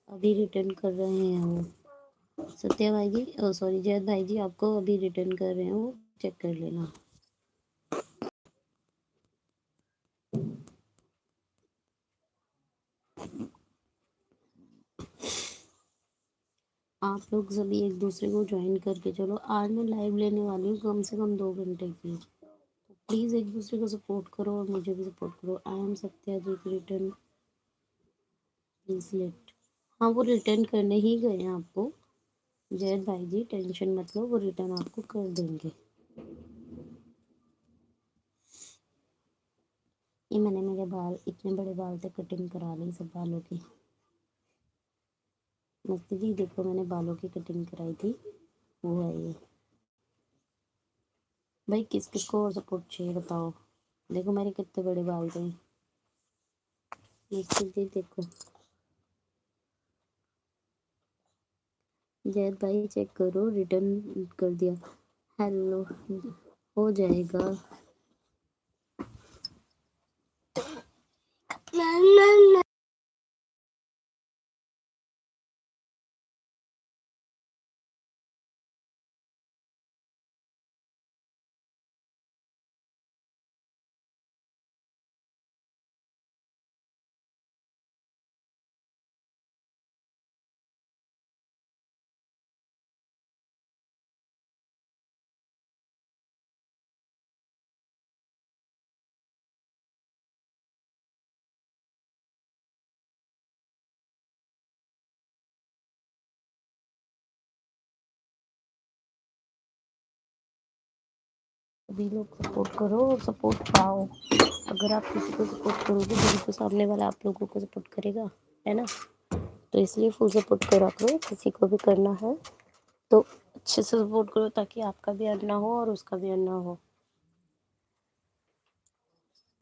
अभी रिटर्न कर रहे हैं वो। सत्या भाई जी, ओ सॉरी जयद भाई जी, आपको अभी रिटर्न कर रहे हैं वो, चेक कर लेना। आप लोग सभी एक दूसरे को ज्वाइन करके चलो। आज मैं लाइव लेने वाली हूँ कम से कम 2 घंटे की, तो प्लीज़ एक दूसरे को सपोर्ट करो और मुझे भी सपोर्ट करो। I am Satya ji return please late. हाँ वो रिटर्न करने ही गए हैं आपको, जयद भाई जी टेंशन मत लो, वो रिटर्न आपको कर देंगे। ये मैंने मेरे बाल, इतने बड़े बाल थे, कटिंग करा ली सब बालों की। मस्ती जी देखो, मैंने बालों की कटिंग कराई थी, वो है ये। भाई किस किस को और सपोर्ट चाहिए बताओ। देखो मेरे कितने बड़े बाल थे। मस्ती जी देखो, जयद भाई चेक करो, रिटर्न कर दिया। हेलो, हो जाएगा। सभी लोग सपोर्ट करो और सपोर्ट पाओ। अगर आप किसी को सपोर्ट करोगे तभी तो सामने वाला आप लोगों को सपोर्ट करेगा, है ना। तो इसलिए फुल सपोर्ट करा करो, किसी को भी करना है तो अच्छे से सपोर्ट करो ताकि आपका भी अर्न ना हो और उसका भी अर्न ना हो।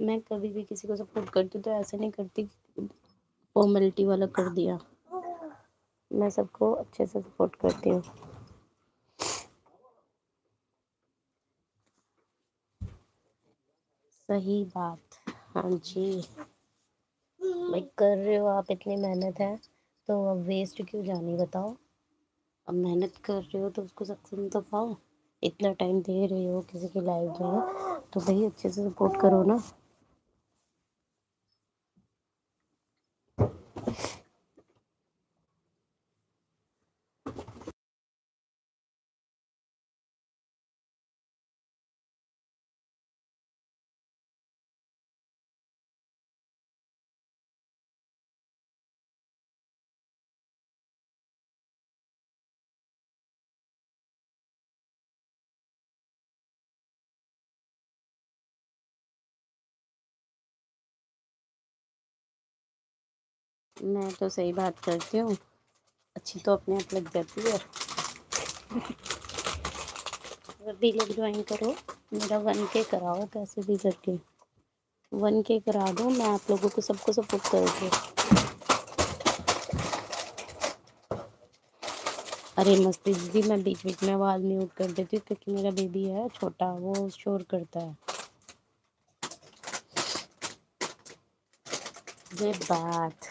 मैं कभी भी किसी को सपोर्ट करती तो ऐसे नहीं करती फॉर्मेलिटी वाला कर दिया। मैं सबको अच्छे से सपोर्ट करती हूँ। सही बात। हाँ जी, भाई कर रहे हो आप, इतनी मेहनत है तो अब वेस्ट क्यों जानी बताओ। अब मेहनत कर रहे हो तो उसको सक्सेस तो पाओ। इतना टाइम दे रहे हो किसी की लाइफ में तो भाई अच्छे से सपोर्ट करो ना। मैं तो सही बात करती हूँ, अच्छी तो अपने आप लग जाती है। सभी लोग ज्वाइन करो, मेरा 1K कराओ कैसे भी करके। 1K करा दो, मैं आप लोगों को सबको सपोर्ट करूँगी। अरे मस्ती दीदी, मैं बीच बीच में आवाज़ म्यूट कर देती हूँ क्योंकि मेरा बेबी है छोटा, वो शोर करता है। ये बात।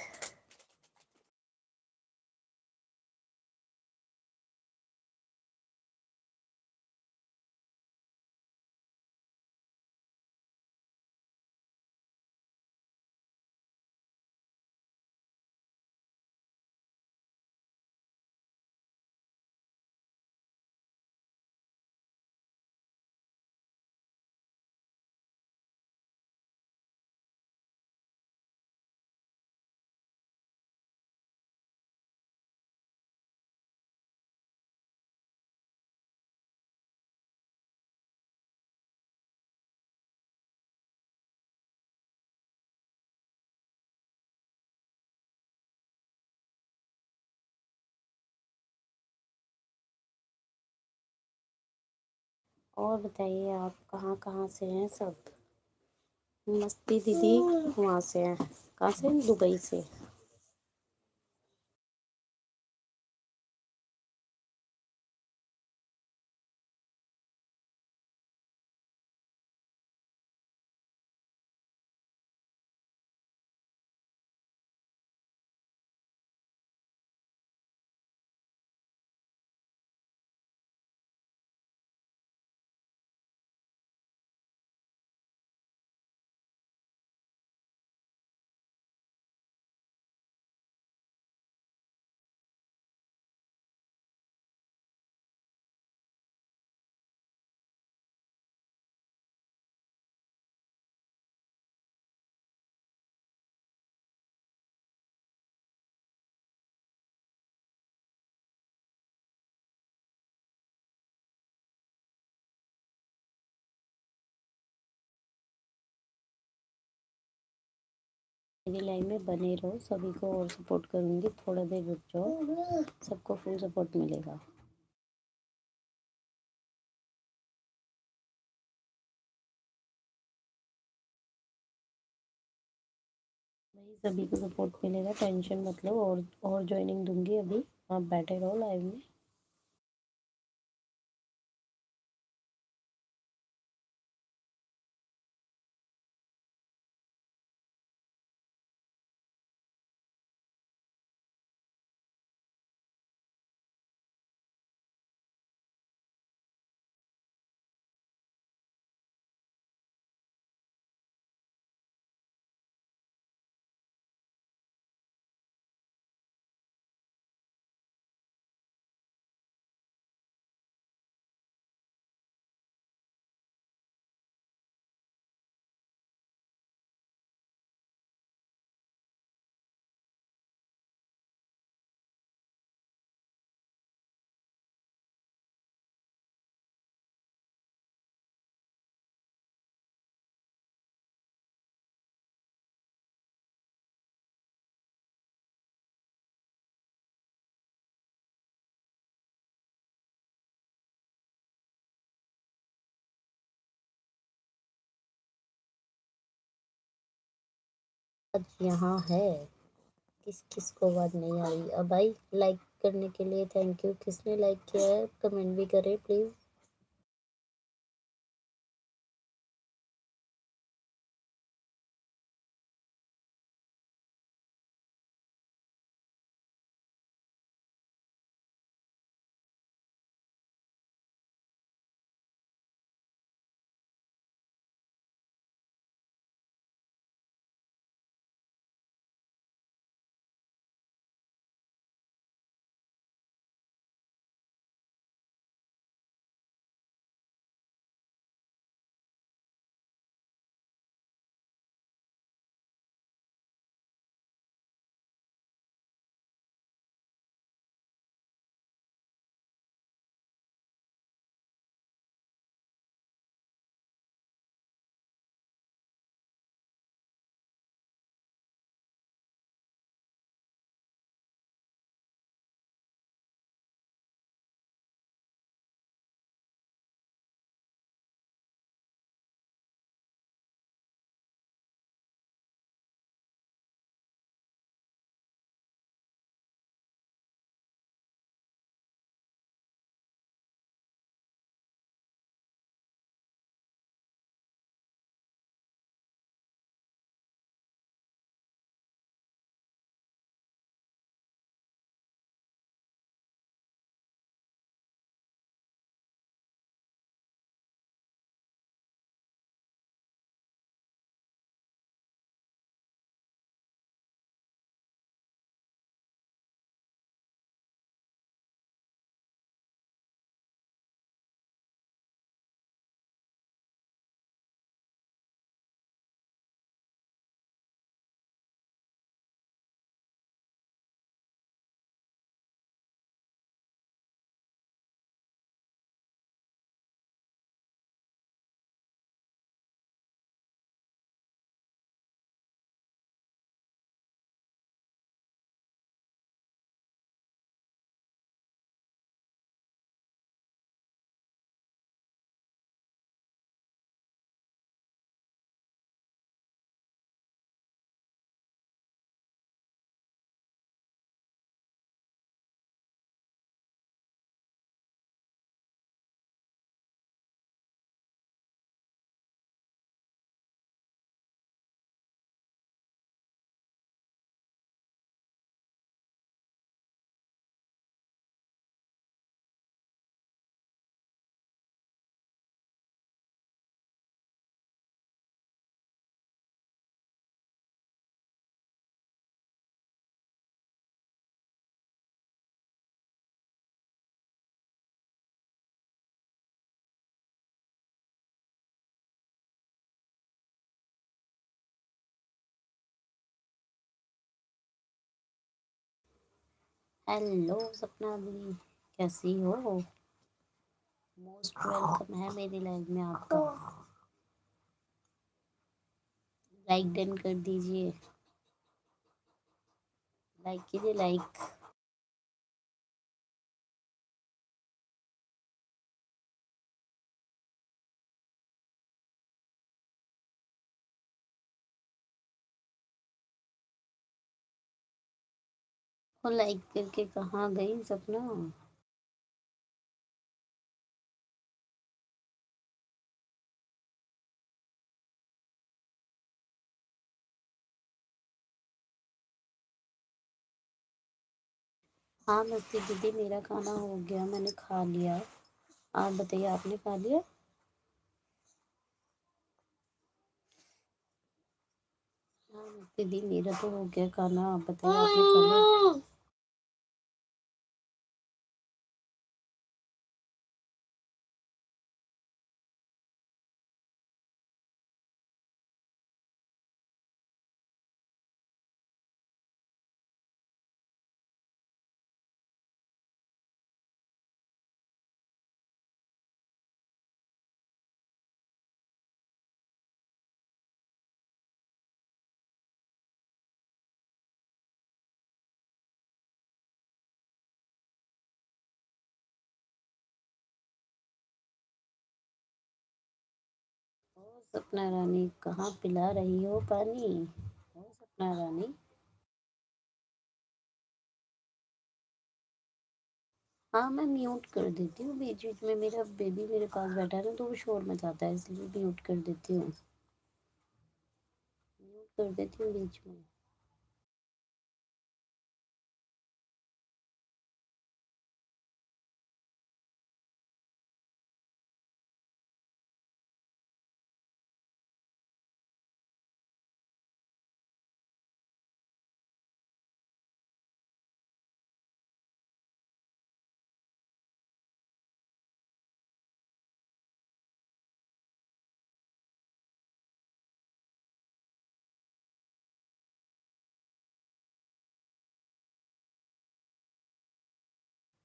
और बताइए आप कहाँ कहाँ से हैं सब। मस्ती दीदी वहाँ से हैं, कहाँ से, दुबई से। मेरी लाइन में बने रहो, सभी को और सपोर्ट करूँगी, थोड़ा देर रुक जाओ, सबको फुल सपोर्ट मिलेगा। भाई सभी को सपोर्ट मिलेगा, टेंशन मत लो। और ज्वाइनिंग दूंगी अभी, आप बैठे रहो लाइव में। आज यहाँ है। किस किस को आवाज नहीं आ रही? अब भाई लाइक करने के लिए थैंक यू। किसने लाइक किया है कमेंट भी करें प्लीज। हेलो सपना दी, कैसी हो? मोस्ट वेलकम है मेरी लाइफ में आपका। लाइक डन कर दीजिए, लाइक कीजिए लाइक। और लाइक करके कहाँ गई सपना? हाँ मस्ती दीदी, मेरा खाना हो गया, मैंने खा लिया। आप बताइए, आपने खा लिया? हाँ मस्ती दी, मेरा तो हो गया खाना। आप बताइए, आपने खा लिया? ओ सपना रानी, कहाँ पिला रही हो पानी? ओ सपना रानी। हाँ मैं म्यूट कर देती हूँ, बीच बीच में मेरा बेबी मेरे पास बैठा है ना तो वो शोर मचाता है, इसलिए म्यूट कर देती हूँ, म्यूट कर देती हूँ बीच में।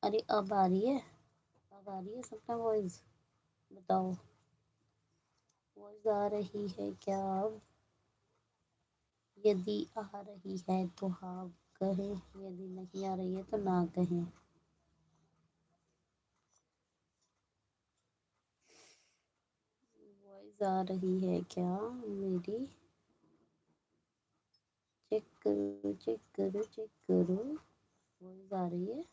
अरे अब आ रही है, अब आ रही है सपना वॉइस, बताओ वॉइस आ रही है क्या अब? यदि आ रही है तो हाँ कहें, यदि नहीं आ रही है तो ना कहें। वॉइस आ रही है क्या मेरी? चेक करो चेक करो चेक करो, वॉइस आ रही है?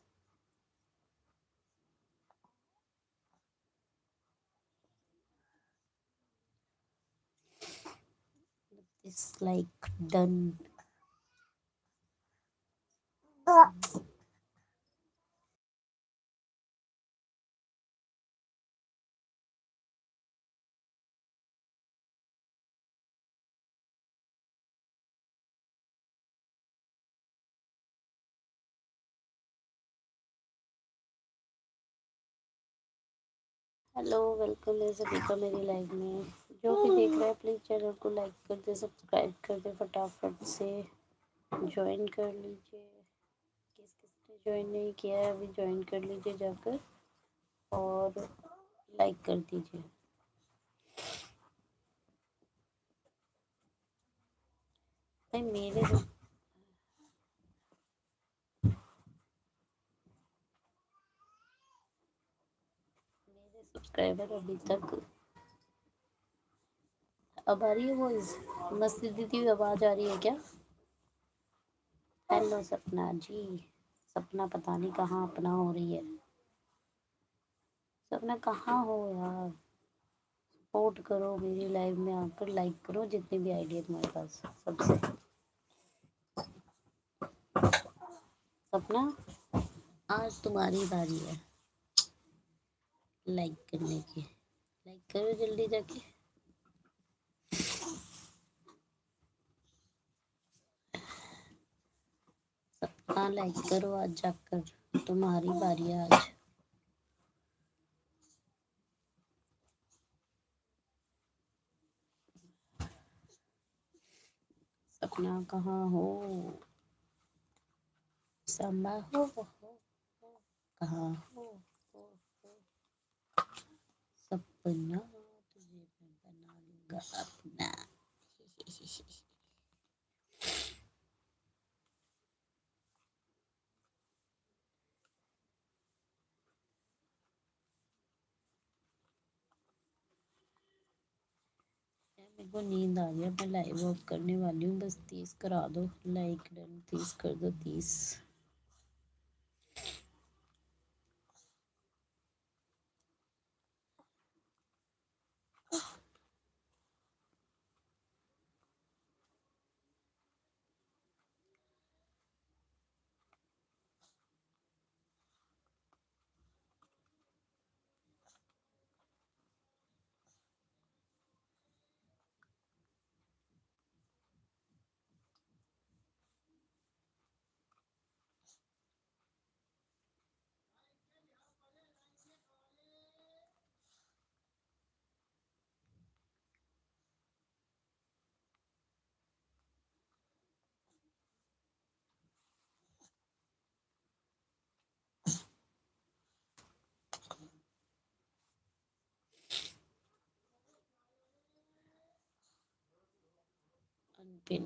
It's like done. Hello welcome है सभी का मेरी लाइव में, जो भी देख रहा है प्लीज़ चैनल को लाइक कर दे, सब्सक्राइब कर दे, फटाफट से ज्वाइन कर लीजिए। किस किस ने ज्वाइन नहीं किया है अभी ज्वाइन कर लीजिए जाकर, और लाइक कर दीजिए। भाई मेरे सब्सक्राइबर अभी तक, अब आ रही है वॉइस? मस्ती दीदी आवाज़ आ रही है क्या? हेलो सपना जी, सपना पता नहीं कहाँ अपना हो रही है, सपना कहाँ हो यार? सपोर्ट करो, मेरी लाइव में आकर लाइक करो, जितनी भी आइडिया तुम्हारे पास सबसे। सपना आज तुम्हारी बारी है लाइक करने की, लाइक करो जल्दी जाके। सपना लाइक करो आज जाकर, तुम्हारी बारी है आज। सपना कहाँ हो? समा हो कहाँ हो, सपना तुझे मैं बना लूंगा अपना। मेरे को नींद आ गया, मैं लाइव ऑफ करने वाली हूँ, बस 30 करा दो लाइक, डन 30 कर दो 30। अनपिन